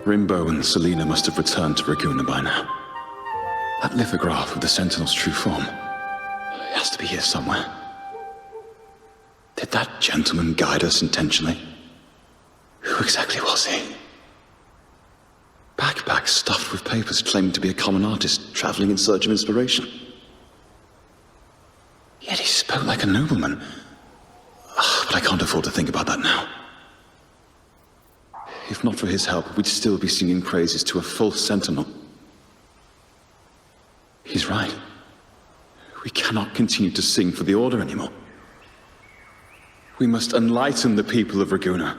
Rimbo and Selena must have returned to Raguna by now. That lithograph of the Sentinel's true form. It has to be here somewhere. Did that gentleman guide us intentionally? Who exactly was he? Backpack stuffed with papers claiming to be a common artist traveling in search of inspiration. Yet he spoke like a nobleman. But I can't afford to think about that now. If not for his help, we'd still be singing praises to a false sentinel. He's right. We cannot continue to sing for the Order anymore. We must enlighten the people of Raguna.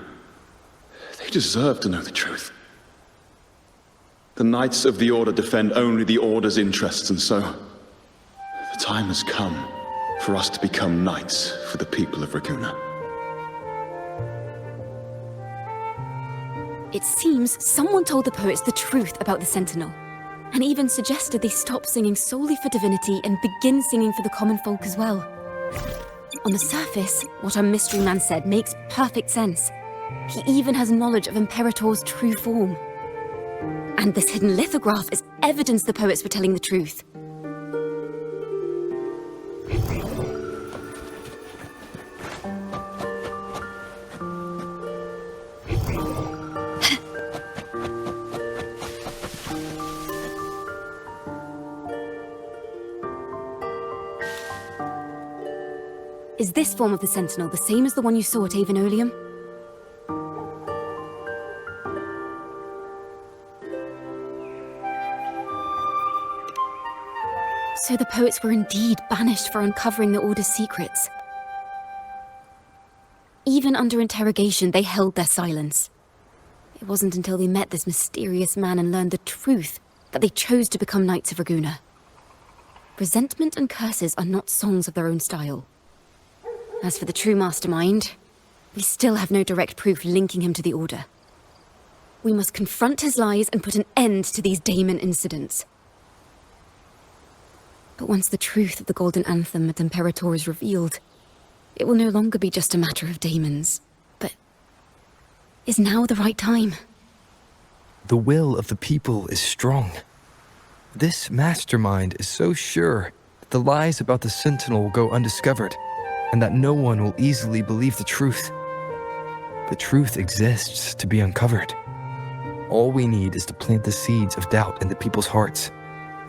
They deserve to know the truth. The Knights of the Order defend only the Order's interests, and so the time has come for us to become knights for the people of Raguna. It seems someone told the poets the truth about the Sentinel, and even suggested they stop singing solely for divinity and begin singing for the common folk as well. On the surface, what our mystery man said makes perfect sense. He even has knowledge of Imperator's true form. And this hidden lithograph is evidence the poets were telling the truth. Is this form of the Sentinel the same as the one you saw at Avenolium? So the poets were indeed banished for uncovering the Order's secrets. Even under interrogation, they held their silence. It wasn't until they met this mysterious man and learned the truth that they chose to become Knights of Raguna. Resentment and curses are not songs of their own style. As for the true mastermind, we still have no direct proof linking him to the Order. We must confront his lies and put an end to these daemon incidents. But once the truth of the Golden Anthem at Imperator is revealed, it will no longer be just a matter of daemons. But is now the right time? The will of the people is strong. This mastermind is so sure that the lies about the Sentinel will go undiscovered, and that no one will easily believe the truth. The truth exists to be uncovered. All we need is to plant the seeds of doubt in the people's hearts,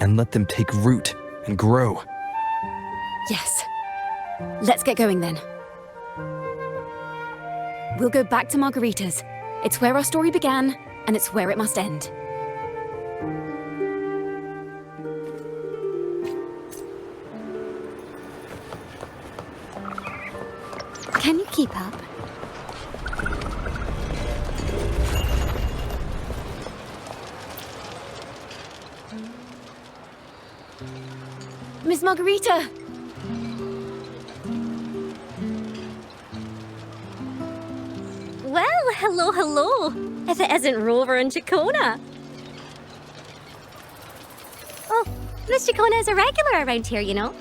and let them take root and grow. Yes. Let's get going then. We'll go back to Margarita's. It's where our story began, and it's where it must end. Can you keep up? Miss Margarita! Well, hello. If it isn't Rover and Ciaccona. Oh, Miss Ciaccona is a regular around here, you know.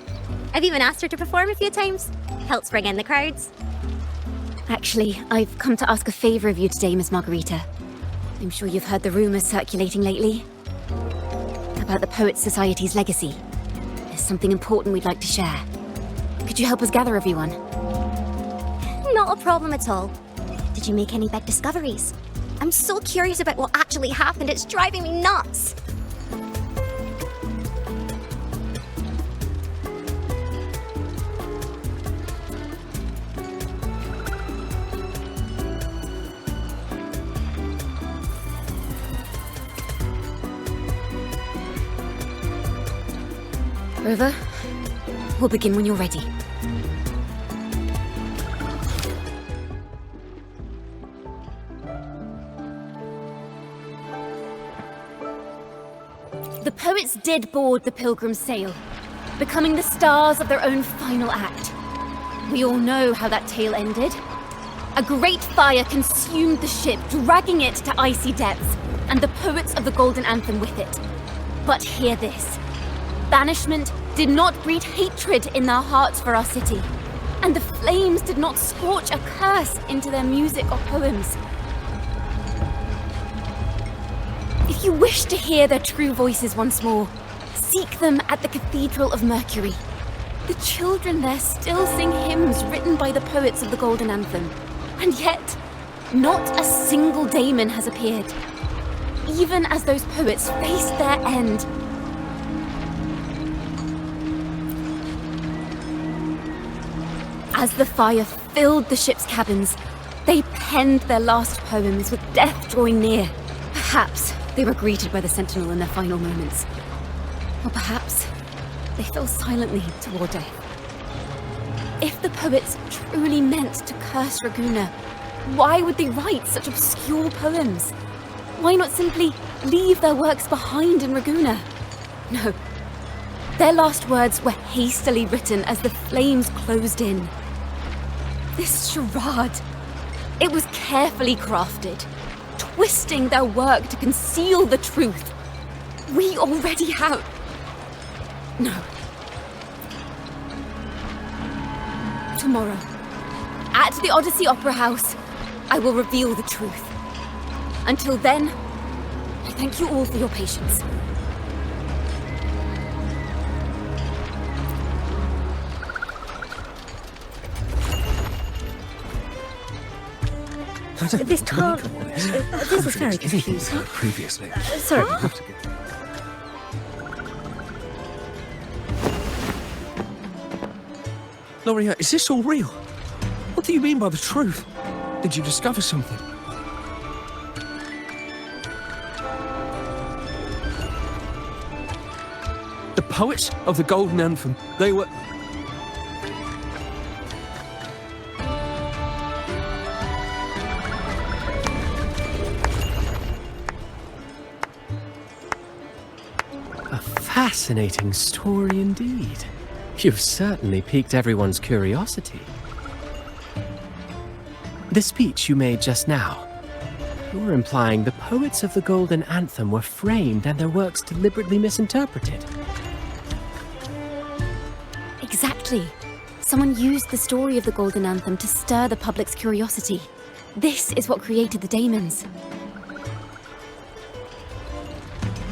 I've even asked her to perform a few times. Helps bring in the crowds. Actually, I've come to ask a favor of you today, Miss Margarita. I'm sure you've heard the rumors circulating lately about the Poets Society's legacy. There's something important we'd like to share. Could you help us gather everyone? Not a problem at all. Did you make any big discoveries? I'm so curious about what actually happened. It's driving me nuts. Rover, we'll begin when you're ready. The poets did board the Pilgrim's sail, becoming the stars of their own final act. We all know how that tale ended. A great fire consumed the ship, dragging it to icy depths, and the poets of the Golden Anthem with it. But hear this. Banishment did not breed hatred in their hearts for our city, and the flames did not scorch a curse into their music or poems. If you wish to hear their true voices once more, seek them at the Cathedral of Mercury. The children there still sing hymns written by the poets of the Golden Anthem, and yet, not a single daemon has appeared, even as those poets faced their end. As the fire filled the ship's cabins, they penned their last poems with death drawing near. Perhaps they were greeted by the Sentinel in their final moments. Or perhaps they fell silently toward death. If the poets truly meant to curse Raguna, why would they write such obscure poems? Why not simply leave their works behind in Raguna? No. Their last words were hastily written as the flames closed in. This charade, it was carefully crafted, twisting their work to conceal the truth. We already have... No. tomorrow. At the Odyssey Opera House, I will reveal the truth. Until then, I thank you all for your patience. This can't... this is very confusing. Previously. Sorry. Loria, is this all real? What do you mean by the truth? Did you discover something? The poets of the Golden Anthem, they were... A fascinating story indeed. You've certainly piqued everyone's curiosity. The speech you made just now, you're implying the poets of the Golden Anthem were framed and their works deliberately misinterpreted. Exactly. Someone used the story of the Golden Anthem to stir the public's curiosity. This is what created the daemons.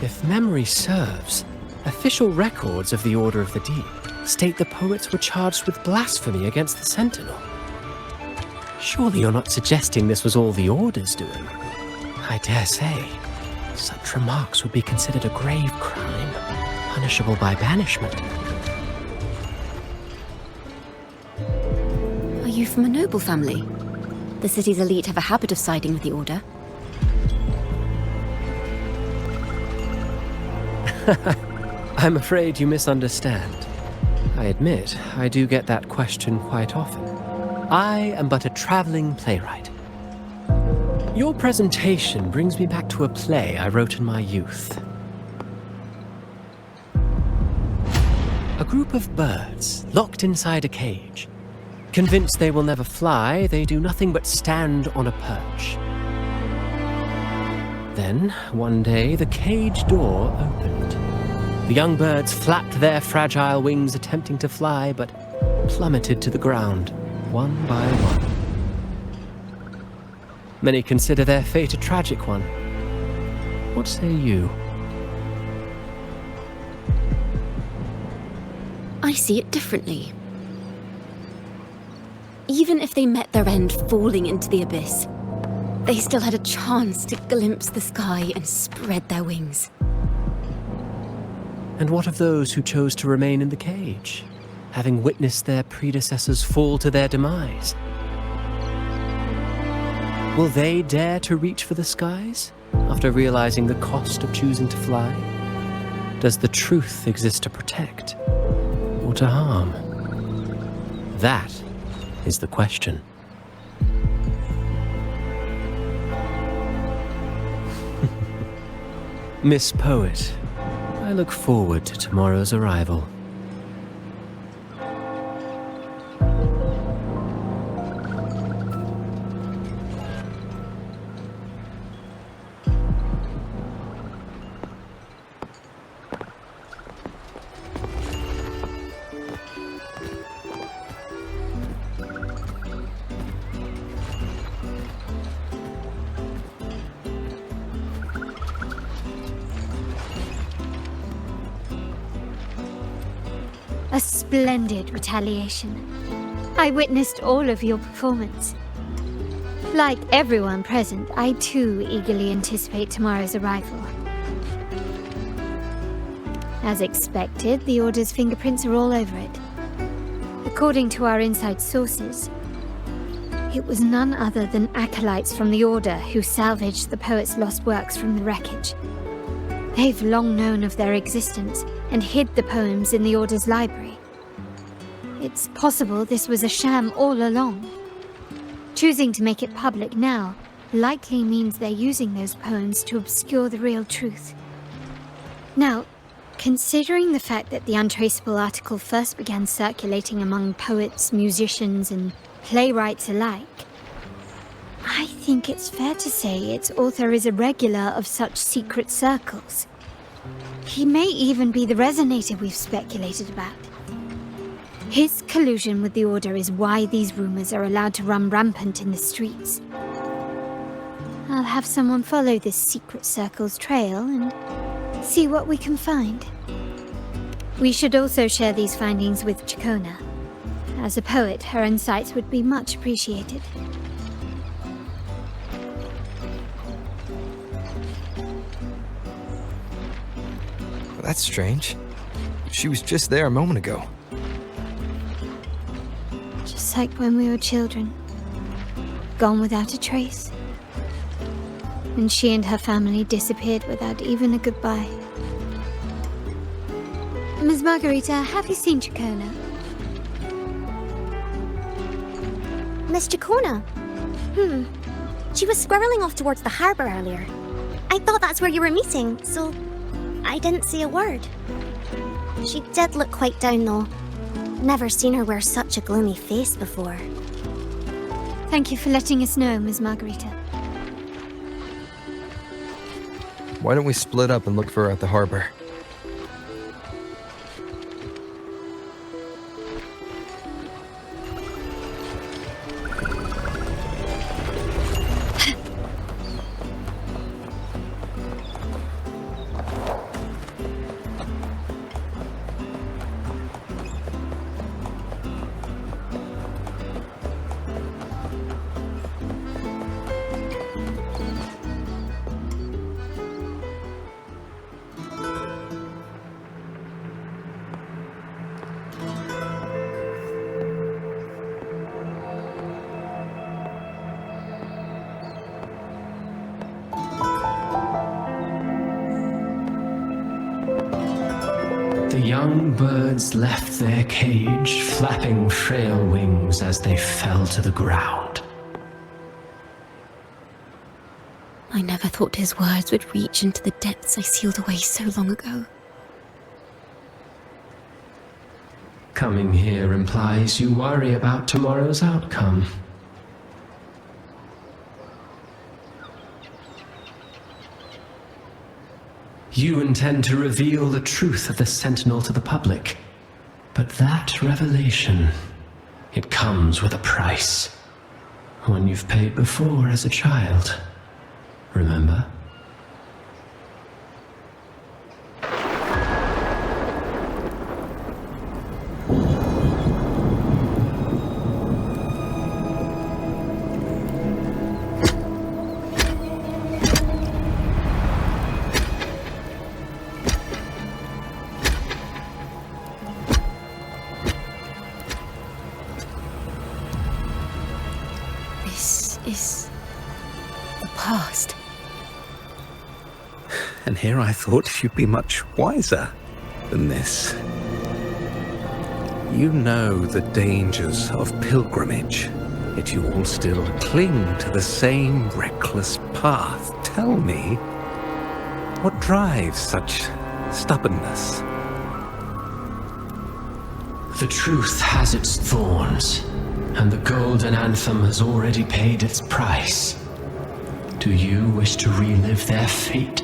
If memory serves, official records of the Order of the Deep state the poets were charged with blasphemy against the Sentinel. Surely you're not suggesting this was all the Order's doing? I dare say, such remarks would be considered a grave crime, punishable by banishment. Are you from a noble family? The city's elite have a habit of siding with the Order. I'm afraid you misunderstand. I admit, I do get that question quite often. I am but a traveling playwright. Your presentation brings me back to a play I wrote in my youth. A group of birds locked inside a cage. Convinced they will never fly, they do nothing but stand on a perch. Then, one day, the cage door opened. The young birds flapped their fragile wings attempting to fly, but plummeted to the ground, one by one. Many consider their fate a tragic one. What say you? I see it differently. Even if they met their end falling into the abyss, they still had a chance to glimpse the sky and spread their wings. And what of those who chose to remain in the cage, having witnessed their predecessors fall to their demise? Will they dare to reach for the skies, after realizing the cost of choosing to fly? Does the truth exist to protect, or to harm? That is the question. Miss Poet, I look forward to tomorrow's arrival. A splendid retaliation. I witnessed all of your performance. Like everyone present, I too eagerly anticipate tomorrow's arrival. As expected, the Order's fingerprints are all over it. According to our inside sources, it was none other than acolytes from the Order who salvaged the poet's lost works from the wreckage. They've long known of their existence and hid the poems in the Order's library. It's possible this was a sham all along. Choosing to make it public now likely means they're using those poems to obscure the real truth. Now, considering the fact that the untraceable article first began circulating among poets, musicians, and playwrights alike, I think it's fair to say its author is a regular of such secret circles. He may even be the resonator we've speculated about. His collusion with the Order is why these rumors are allowed to run rampant in the streets. I'll have someone follow this secret circle's trail and see what we can find. We should also share these findings with Ciaccona. As a poet, her insights would be much appreciated. That's strange. She was just there a moment ago. Just like when we were children. Gone without a trace. And she and her family disappeared without even a goodbye. Ms. Margarita, have you seen Ciaccona? Miss Ciaccona? She was squirreling off towards the harbour earlier. I thought that's where you were meeting, so I didn't say a word. She did look quite down, though. Never seen her wear such a gloomy face before. Thank you for letting us know, Ms. Margarita. Why don't we split up and look for her at the harbor? The young birds left their cage, flapping frail wings as they fell to the ground. I never thought his words would reach into the depths I sealed away so long ago. Coming here implies you worry about tomorrow's outcome. You intend to reveal the truth of the Sentinel to the public. But that revelation, it comes with a price. One you've paid before as a child. Remember? And here I thought you'd be much wiser than this. You know the dangers of pilgrimage, yet you all still cling to the same reckless path. Tell me, what drives such stubbornness? The truth has its thorns, and the Golden Anthem has already paid its price. Do you wish to relive their fate?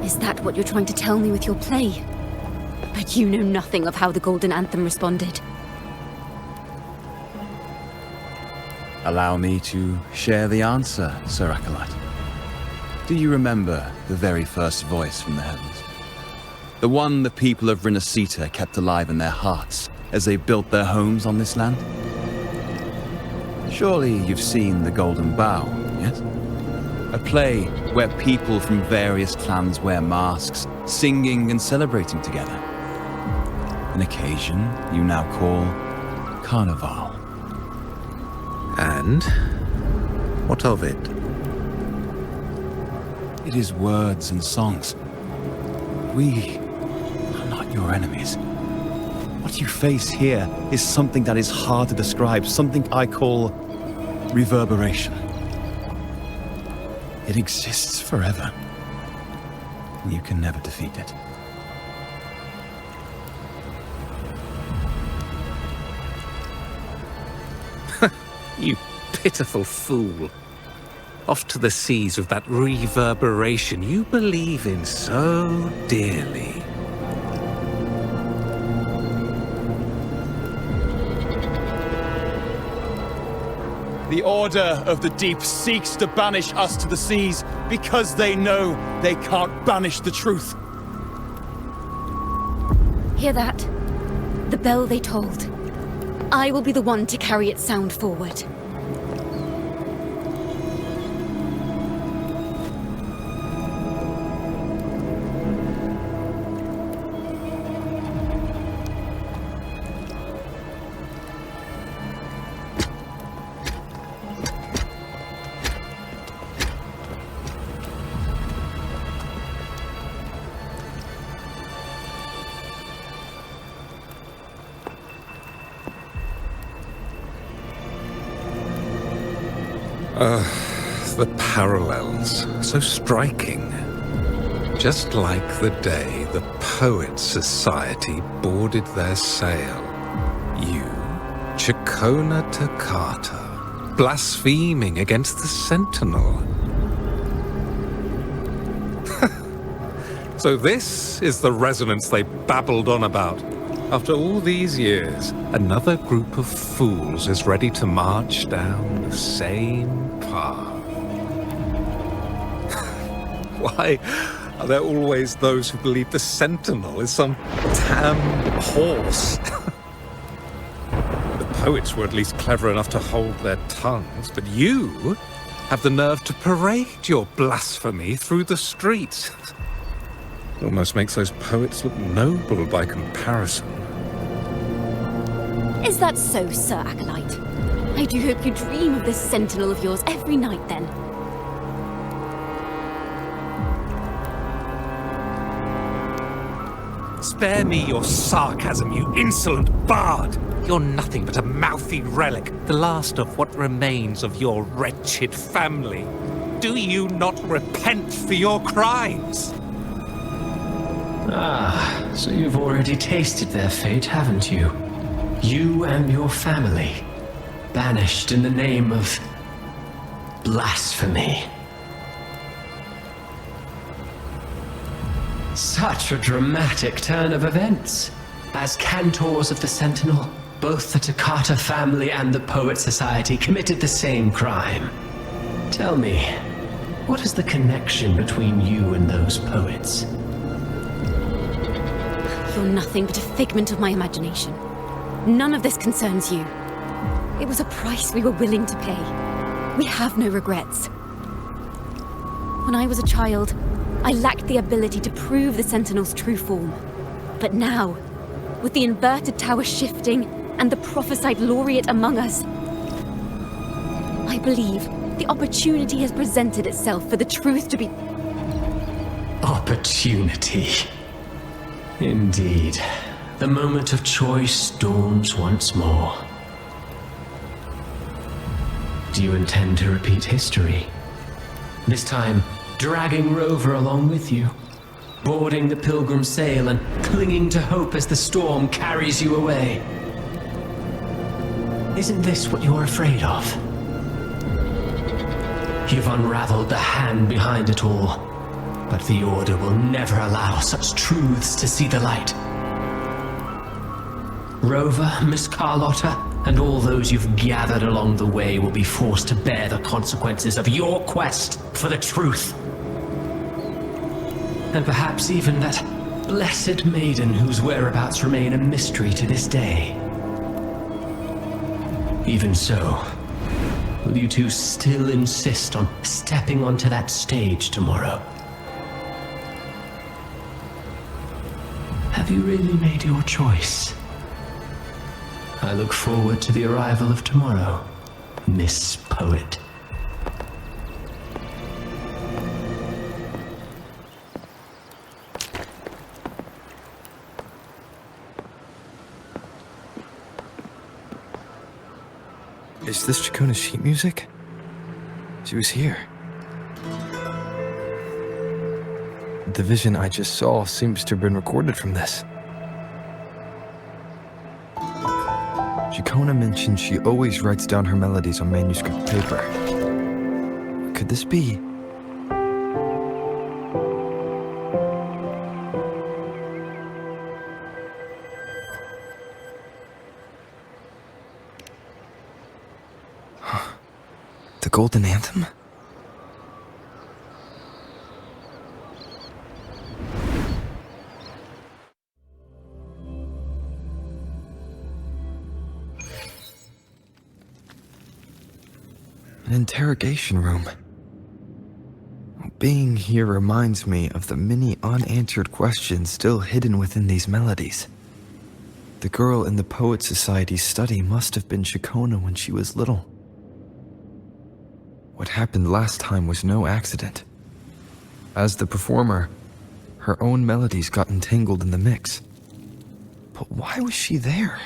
Is that what you're trying to tell me with your play? But you know nothing of how the Golden Anthem responded. Allow me to share the answer, Sir Acolyte. Do you remember the very first voice from the heavens? The one the people of Rinascita kept alive in their hearts as they built their homes on this land? Surely you've seen The Golden Bough, yes? A play where people from various clans wear masks, singing and celebrating together. An occasion you now call Carnival. And what of it? It is words and songs. We are not your enemies. What you face here is something that is hard to describe, something I call reverberation. It exists forever, and you can never defeat it. You pitiful fool. off to the seas with that reverberation you believe in so dearly. The Order of the Deep seeks to banish us to the seas because they know they can't banish the truth. Hear that? The bell they tolled. I will be the one to carry its sound forward. The parallels, so striking. Just like the day the Poets Society boarded their sail. You, Ciaccona Toccata, blaspheming against the Sentinel. So this is the resonance they babbled on about. After all these years, another group of fools is ready to march down the same path. Why are there always those who believe the Sentinel is some damned horse? The poets were at least clever enough to hold their tongues, but you have the nerve to parade your blasphemy through the streets. Almost makes those poets look noble by comparison. Is that so, Sir Acolyte? I do hope you dream of this Sentinel of yours every night, then. Spare me your sarcasm, you insolent bard! You're nothing but a mouthy relic, the last of what remains of your wretched family. Do you not repent for your crimes? Ah, so you've already tasted their fate, haven't you? You and your family, banished in the name of blasphemy. Such a dramatic turn of events. As cantors of the Sentinel, both the Toccata family and the Poet Society committed the same crime. Tell me, what is the connection between you and those poets? You're nothing but a figment of my imagination. None of this concerns you. It was a price we were willing to pay. We have no regrets. When I was a child, I lacked the ability to prove the Sentinel's true form. But now, with the inverted tower shifting and the prophesied laureate among us, I believe the opportunity has presented itself for the truth to be... Opportunity. Indeed. The moment of choice dawns once more. Do you intend to repeat history? This time, dragging Rover along with you, boarding the pilgrim sail and clinging to hope as the storm carries you away. Isn't this what you're afraid of? You've unraveled the hand behind it all, but the Order will never allow such truths to see the light. Rover, Miss Carlotta, and all those you've gathered along the way will be forced to bear the consequences of your quest for the truth. And perhaps even that blessed maiden whose whereabouts remain a mystery to this day. Even so, will you two still insist on stepping onto that stage tomorrow? Have you really made your choice? I look forward to the arrival of tomorrow, Miss Poet. Is this Ciaccona's sheet music? She was here. The vision I just saw seems to have been recorded from this. Ciaccona mentioned she always writes down her melodies on manuscript paper. could this be? The Golden Anthem? An interrogation room. Being here reminds me of the many unanswered questions still hidden within these melodies. The girl in the Poet Society's study must have been Ciaccona when she was little. What happened last time was no accident. As the performer, her own melodies got entangled in the mix. But why was she there?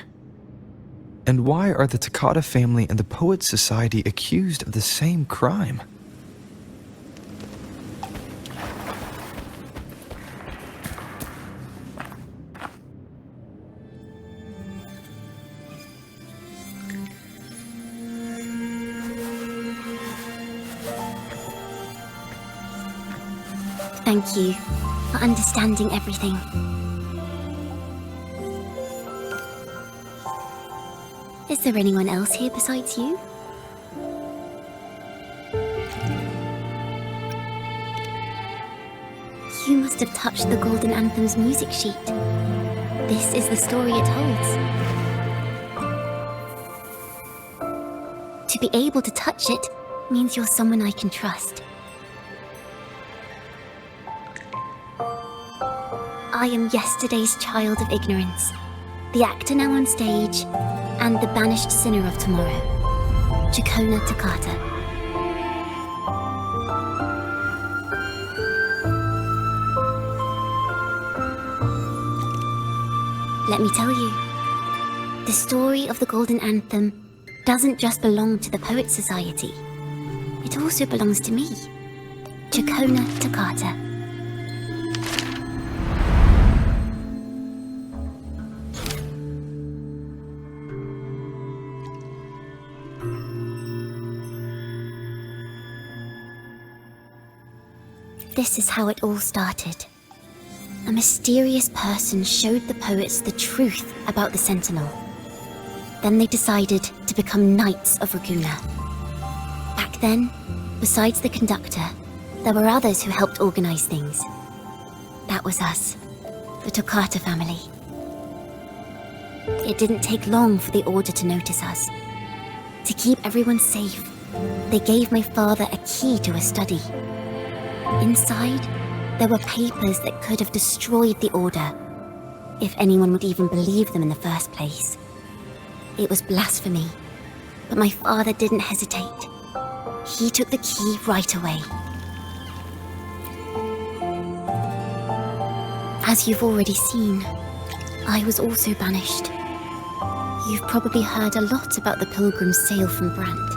And why are the Takata family and the Poet Society accused of the same crime? Thank you for understanding everything. Is there anyone else here besides you? You must have touched the Golden Anthem's music sheet. This is the story it holds. To be able to touch it means you're someone I can trust. I am yesterday's child of ignorance, the actor now on stage, and the banished sinner of tomorrow, Ciaccona Takata. Let me tell you, the story of the Golden Anthem doesn't just belong to the Poet Society. It also belongs to me, Ciaccona Takata. This is how it all started. A mysterious person showed the poets the truth about the Sentinel. Then they decided to become Knights of Raguna. Back then, besides the conductor, there were others who helped organize things. That was us, the Takata family. It didn't take long for the Order to notice us. To keep everyone safe, they gave my father a key to a study. Inside, there were papers that could have destroyed the Order, if anyone would even believe them in the first place. It was blasphemy, but my father didn't hesitate. He took the key right away. As you've already seen, I was also banished. You've probably heard a lot about the pilgrims' sail from Brant.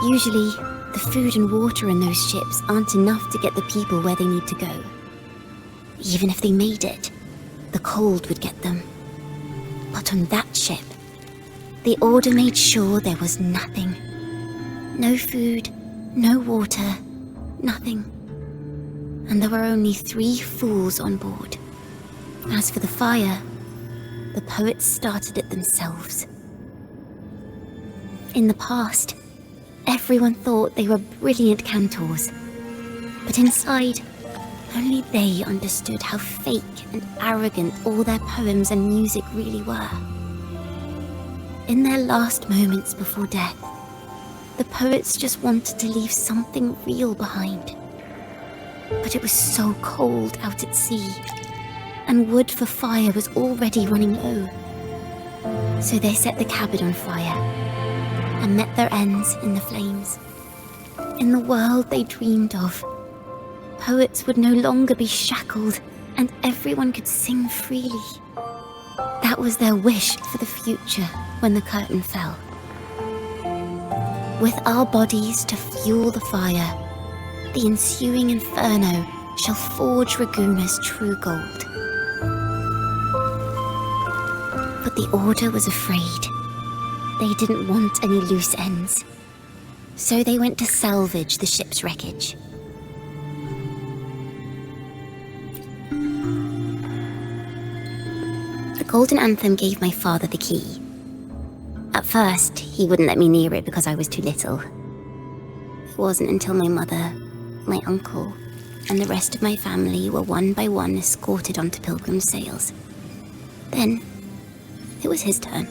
Usually, the food and water in those ships aren't enough to get the people where they need to go. Even if they made it, the cold would get them. But on that ship, the Order made sure there was nothing. No food, no water, nothing. And there were only 3 fools on board. As for the fire, the poets started it themselves. In the past, everyone thought they were brilliant cantors, but inside, only they understood how fake and arrogant all their poems and music really were. In their last moments before death, the poets just wanted to leave something real behind. But it was so cold out at sea, and wood for fire was already running low. So they set the cabin on fire and met their ends in the flames. In the world they dreamed of, poets would no longer be shackled and everyone could sing freely. That was their wish for the future when the curtain fell. With our bodies to fuel the fire, the ensuing inferno shall forge Raguna's true gold. But the Order was afraid. They didn't want any loose ends. So they went to salvage the ship's wreckage. The Golden Anthem gave my father the key. At first, he wouldn't let me near it because I was too little. It wasn't until my mother, my uncle, and the rest of my family were one by one escorted onto pilgrim sails. Then, it was his turn.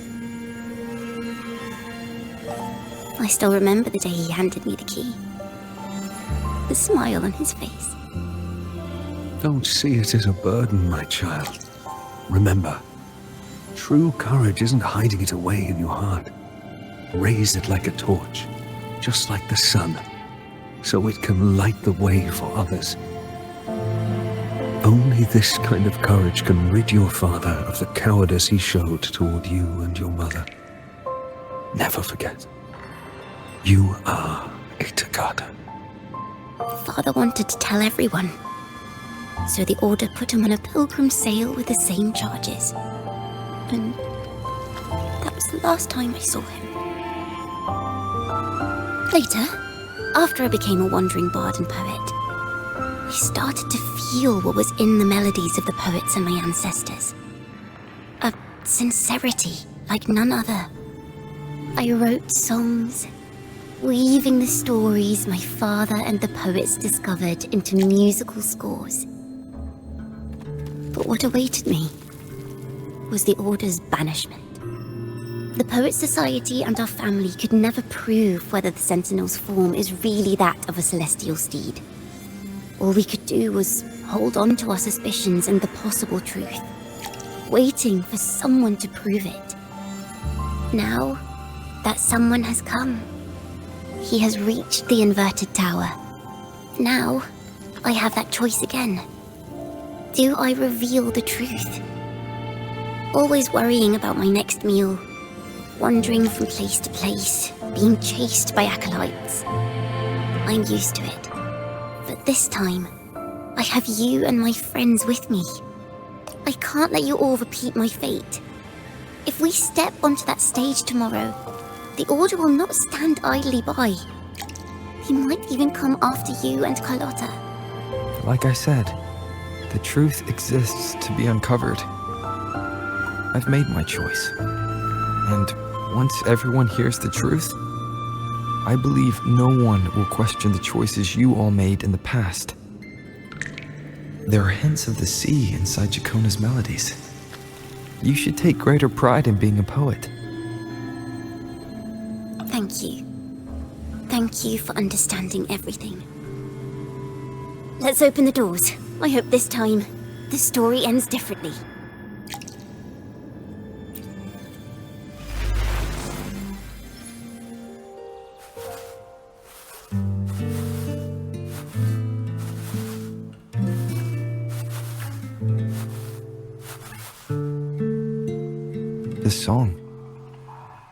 I still remember the day he handed me the key. The smile on his face. Don't see it as a burden, my child. Remember, true courage isn't hiding it away in your heart. Raise it like a torch, just like the sun, so it can light the way for others. Only this kind of courage can rid your father of the cowardice he showed toward you and your mother. Never forget, you are a Takata. Father wanted to tell everyone. So the Order put him on a pilgrim sail with the same charges. And that was the last time I saw him. Later, after I became a wandering bard and poet, I started to feel what was in the melodies of the poets and my ancestors. A sincerity like none other. I wrote songs, weaving the stories my father and the poets discovered into musical scores. But what awaited me was the Order's banishment. The Poet Society and our family could never prove whether the Sentinel's form is really that of a celestial steed. All we could do was hold on to our suspicions and the possible truth, waiting for someone to prove it. Now, that someone has come. He has reached the inverted tower. Now, I have that choice again. Do I reveal the truth? Always worrying about my next meal, wandering from place to place, being chased by acolytes. I'm used to it. But this time, I have you and my friends with me. I can't let you all repeat my fate. If we step onto that stage tomorrow, the Order will not stand idly by. He might even come after you and Carlotta. Like I said, the truth exists to be uncovered. I've made my choice. And once everyone hears the truth, I believe no one will question the choices you all made in the past. There are hints of the sea inside Ciaccona's melodies. You should take greater pride in being a poet. Thank you. Thank you for understanding everything. Let's open the doors. I hope this time, the story ends differently. This song,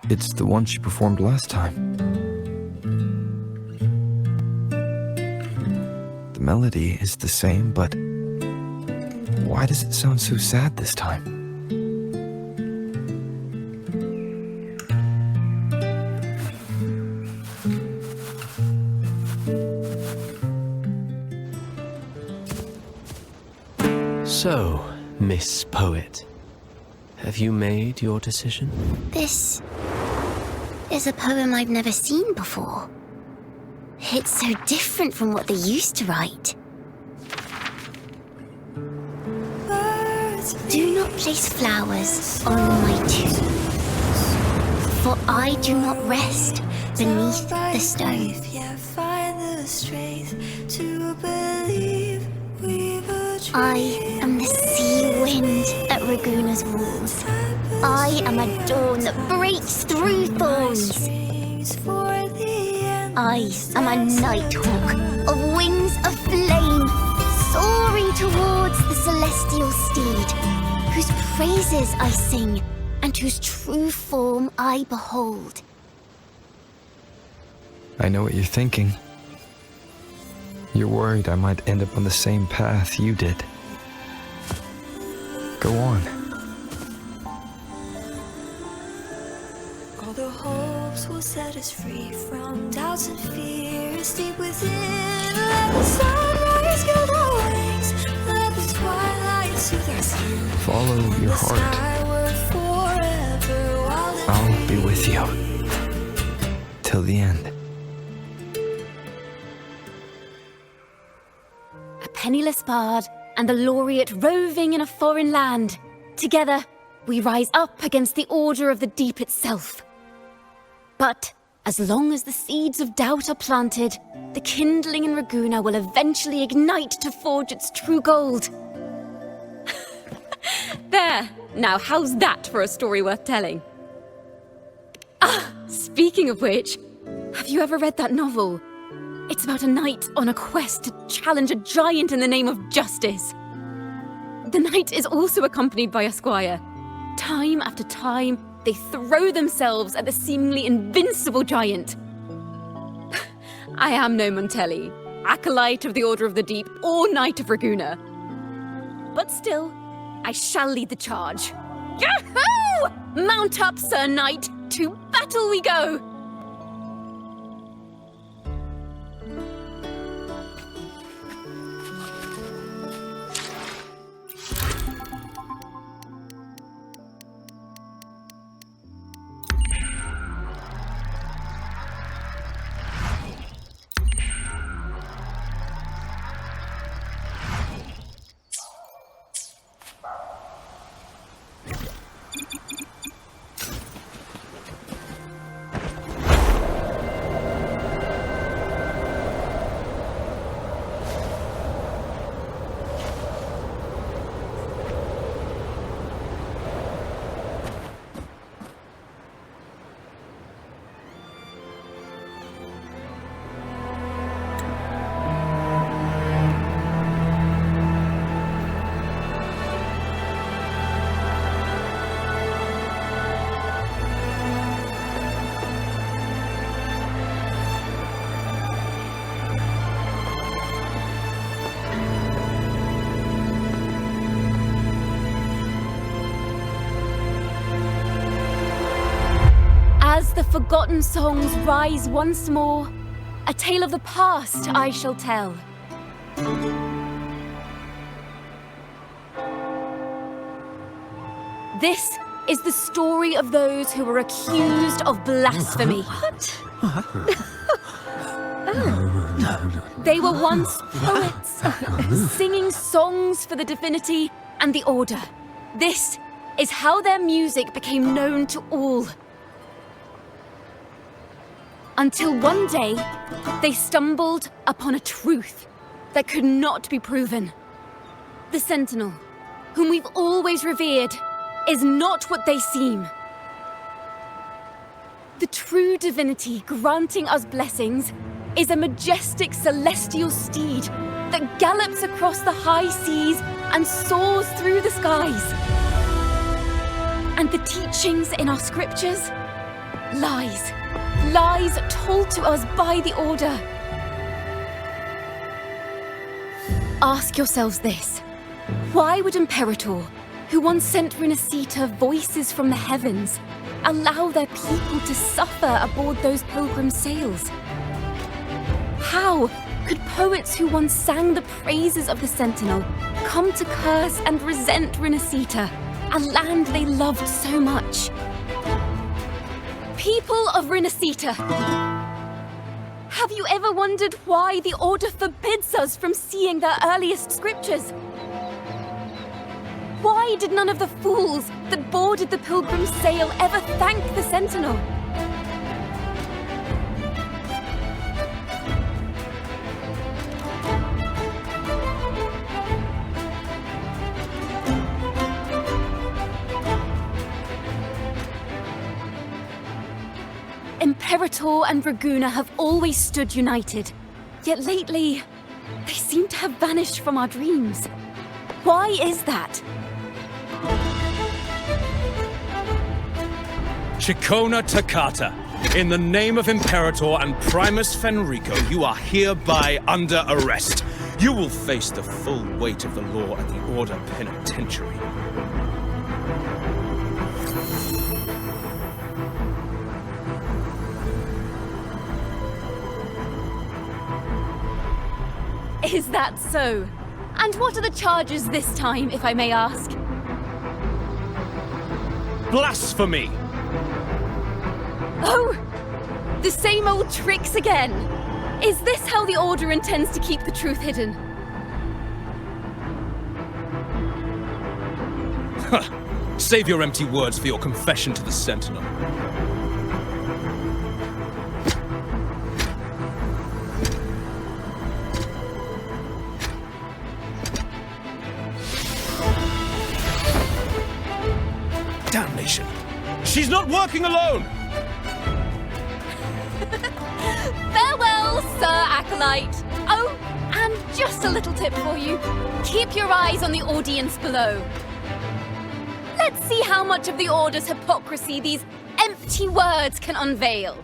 it's the one she performed last time. The melody is the same, but why does it sound so sad this time? So, Miss Poet, have you made your decision? This is a poem I've never seen before. It's so different from what they used to write. Do not place flowers on my tomb, for I do not rest beneath the stone. I am the sea wind at Raguna's walls. I am a dawn that breaks through thorns. I am a nighthawk of wings of flame, soaring towards the celestial steed, whose praises I sing and whose true form I behold. I know what you're thinking. You're worried I might end up on the same path you did. Go on. All the hopes will set us free from doubts and fears deep within. Let the sunrise gild our wings, let the twilight soothe our skin. Follow your heart. Skyward forever while the I'll be with you. Till the end. A penniless bard and the laureate roving in a foreign land. Together, we rise up against the order of the deep itself. But as long as the seeds of doubt are planted, the kindling in Raguna will eventually ignite to forge its true gold. There! Now how's that for a story worth telling? Ah, speaking of which, have you ever read that novel? It's about a knight on a quest to challenge a giant in the name of justice. The knight is also accompanied by a squire. Time after time, they throw themselves at the seemingly invincible giant. I am no Montelli, acolyte of the Order of the Deep, or Knight of Raguna. But still, I shall lead the charge. Yahoo! Mount up, Sir Knight! To battle we go! As the forgotten songs rise once more, a tale of the past I shall tell. This is the story of those who were accused of blasphemy. They were once poets, singing songs for the divinity and the order. This is how their music became known to all. Until one day, they stumbled upon a truth that could not be proven. The Sentinel, whom we've always revered, is not what they seem. The true divinity granting us blessings is a majestic celestial steed that gallops across the high seas and soars through the skies. And the teachings in our scriptures? Lies. Lies told to us by the Order. Ask yourselves this. Why would Imperator, who once sent Rinascita voices from the heavens, allow their people to suffer aboard those pilgrim sails? How could poets who once sang the praises of the Sentinel come to curse and resent Rinascita, a land they loved so much? People of Rinascita, have you ever wondered why the Order forbids us from seeing their earliest scriptures? Why did none of the fools that boarded the pilgrim sail ever thank the Sentinel? Imperator and Raguna have always stood united, yet lately, they seem to have vanished from our dreams. Why is that? Ciaccona Toccata, in the name of Imperator and Primus Fenrico, you are hereby under arrest. You will face the full weight of the law at the Order Penitentiary. Is that so? And what are the charges this time, if I may ask? Blasphemy! Oh! The same old tricks again! Is this how the Order intends to keep the truth hidden? Save your empty words for your confession to the Sentinel. Damnation! She's not working alone! Farewell, Sir Acolyte! Oh, and just a little tip for you. Keep your eyes on the audience below. Let's see how much of the Order's hypocrisy these empty words can unveil.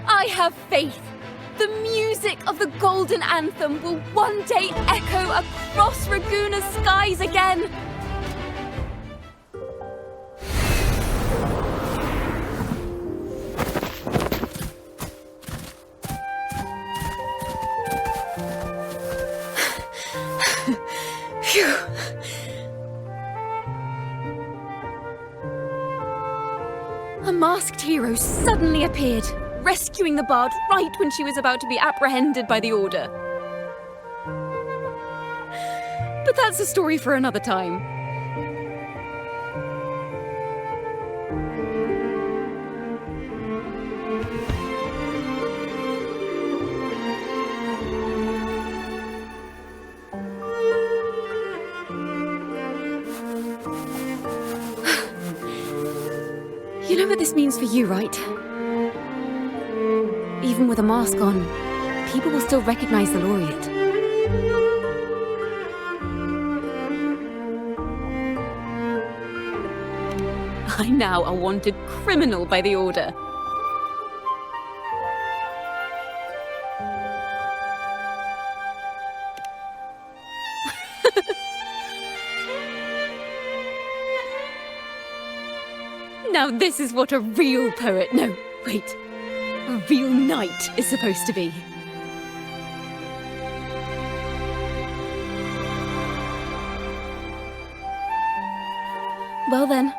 I have faith. The music of the Golden Anthem will one day echo across Raguna's skies again. Phew. A masked hero suddenly appeared, rescuing the bard right when she was about to be apprehended by the Order. But that's a story for another time. You know what this means for you, right? Even with a mask on, people will still recognize the laureate. I'm now a wanted criminal by the Order. Now this is what a real poet, no, wait, a real knight is supposed to be. Well then.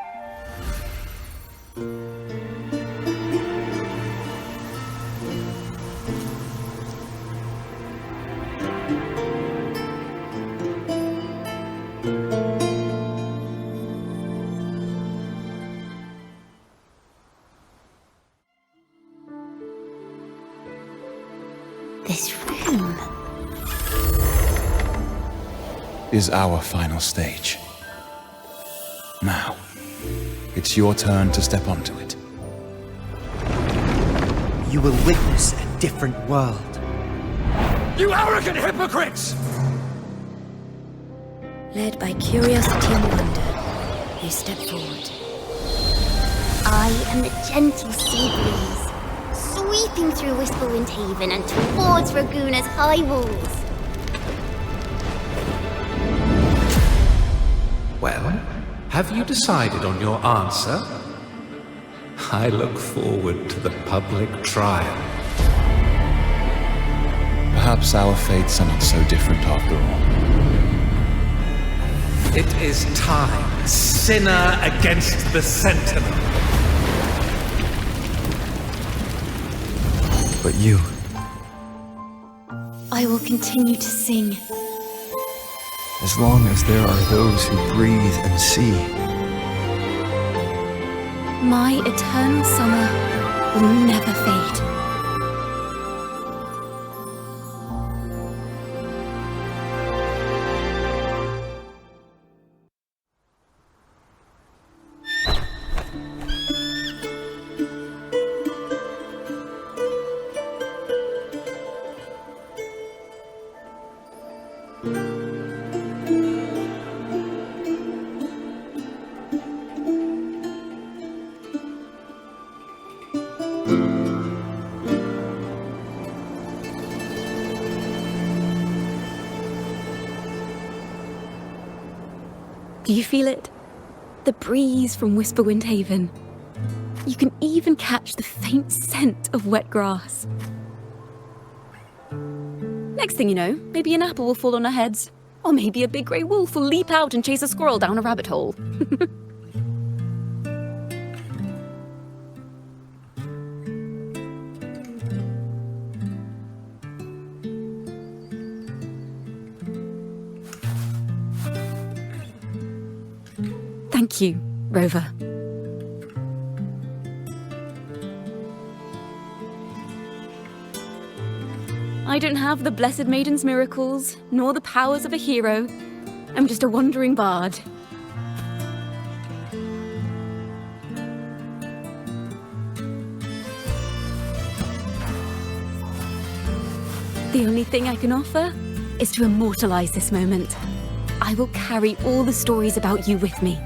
This room is our final stage. Now, it's your turn to step onto it. You will witness a different world. You arrogant hypocrites! Led by curiosity and wonder, you step forward. I am the gentle sea breeze, sweeping through Whisperwind Haven and towards Raguna's high walls. Well, have you decided on your answer? I look forward to the public trial. Perhaps our fates are not so different after all. It is time, sinner against the Sentinel. But you... I will continue to sing. As long as there are those who breathe and see. My eternal summer will never fade. Do you feel it? The breeze from Whisperwind Haven. You can even catch the faint scent of wet grass. Next thing you know, maybe an apple will fall on our heads. Or maybe a big grey wolf will leap out and chase a squirrel down a rabbit hole. Thank you, Rover. I don't have the Blessed Maiden's miracles, nor the powers of a hero. I'm just a wandering bard. The only thing I can offer is to immortalize this moment. I will carry all the stories about you with me.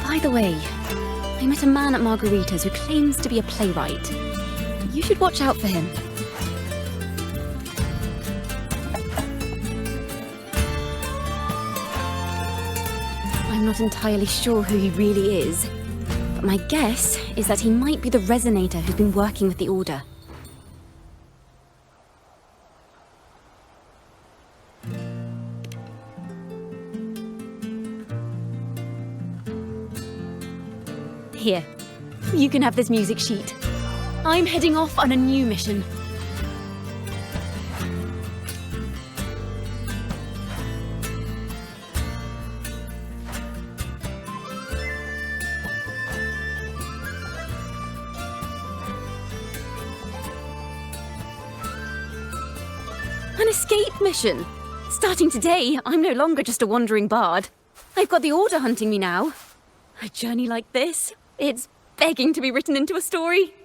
By the way, I met a man at Margarita's who claims to be a playwright. You should watch out for him. I'm not entirely sure who he really is, but my guess is that he might be the resonator who's been working with the Order. Here, you can have this music sheet. I'm heading off on a new mission. An escape mission! Starting today, I'm no longer just a wandering bard. I've got the Order hunting me now. A journey like this, it's begging to be written into a story.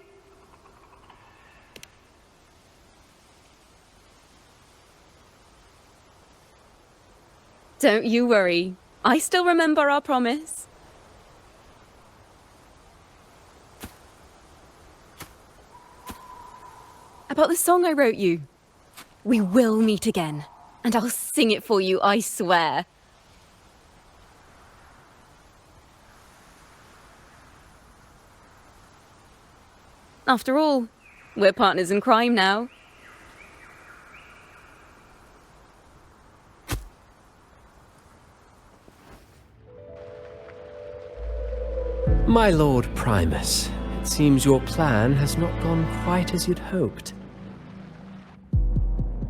Don't you worry. I still remember our promise. About the song I wrote you. We will meet again, and I'll sing it for you, I swear. After all, we're partners in crime now. My Lord Primus, it seems your plan has not gone quite as you'd hoped.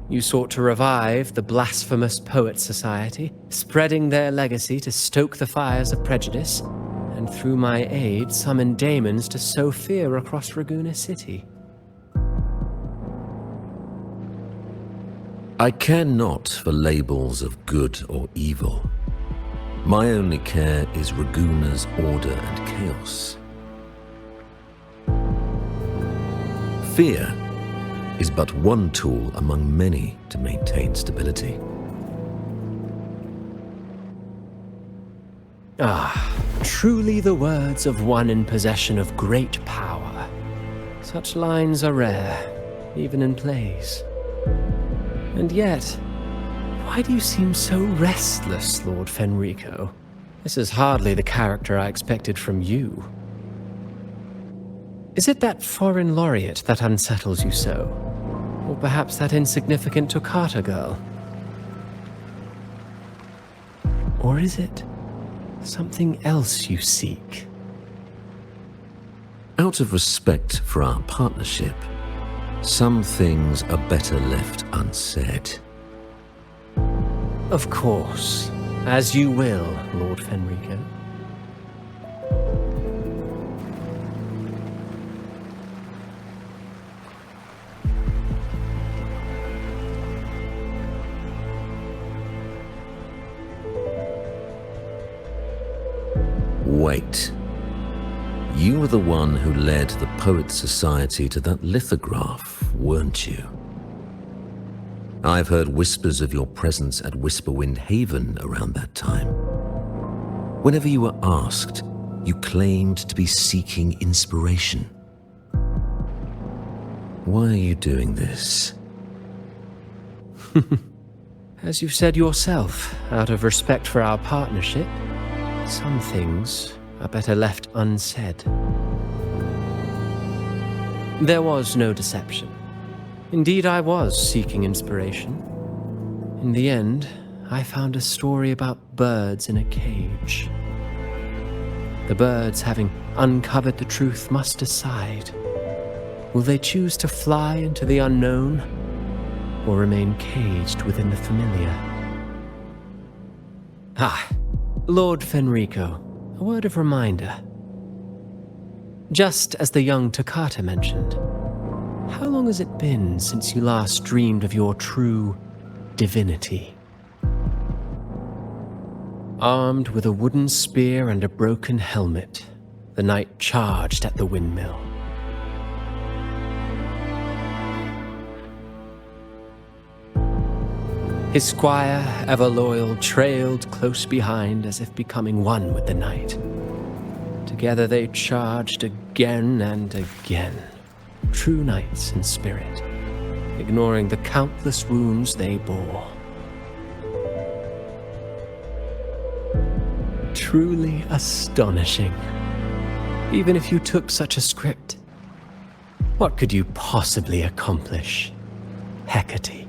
You sought to revive the blasphemous Poets Society, spreading their legacy to stoke the fires of prejudice, and through my aid summon daemons to sow fear across Raguna City. I care not for labels of good or evil. My only care is Raguna's order and chaos. Fear is but one tool among many to maintain stability. Ah, truly the words of one in possession of great power. Such lines are rare, even in plays. And yet, why do you seem so restless, Lord Fenrico? This is hardly the character I expected from you. Is it that foreign laureate that unsettles you so? Or perhaps that insignificant Toccata girl? Or is it something else you seek? Out of respect for our partnership, some things are better left unsaid. Of course. As you will, Lord Fenrico. Wait. You were the one who led the Poets Society to that lithograph, weren't you? I've heard whispers of your presence at Whisperwind Haven around that time. Whenever you were asked, you claimed to be seeking inspiration. Why are you doing this? As you've said yourself, out of respect for our partnership, some things are better left unsaid. There was no deception. Indeed, I was seeking inspiration. In the end, I found a story about birds in a cage. The birds, having uncovered the truth, must decide. Will they choose to fly into the unknown, or remain caged within the familiar? Lord Fenrico, a word of reminder. Just as the young Toccata mentioned, how long has it been since you last dreamed of your true divinity? Armed with a wooden spear and a broken helmet, the knight charged at the windmill. His squire, ever loyal, trailed close behind as if becoming one with the knight. Together they charged again and again, true knights in spirit, ignoring the countless wounds they bore. Truly astonishing. Even if you took such a script, what could you possibly accomplish, Hecate?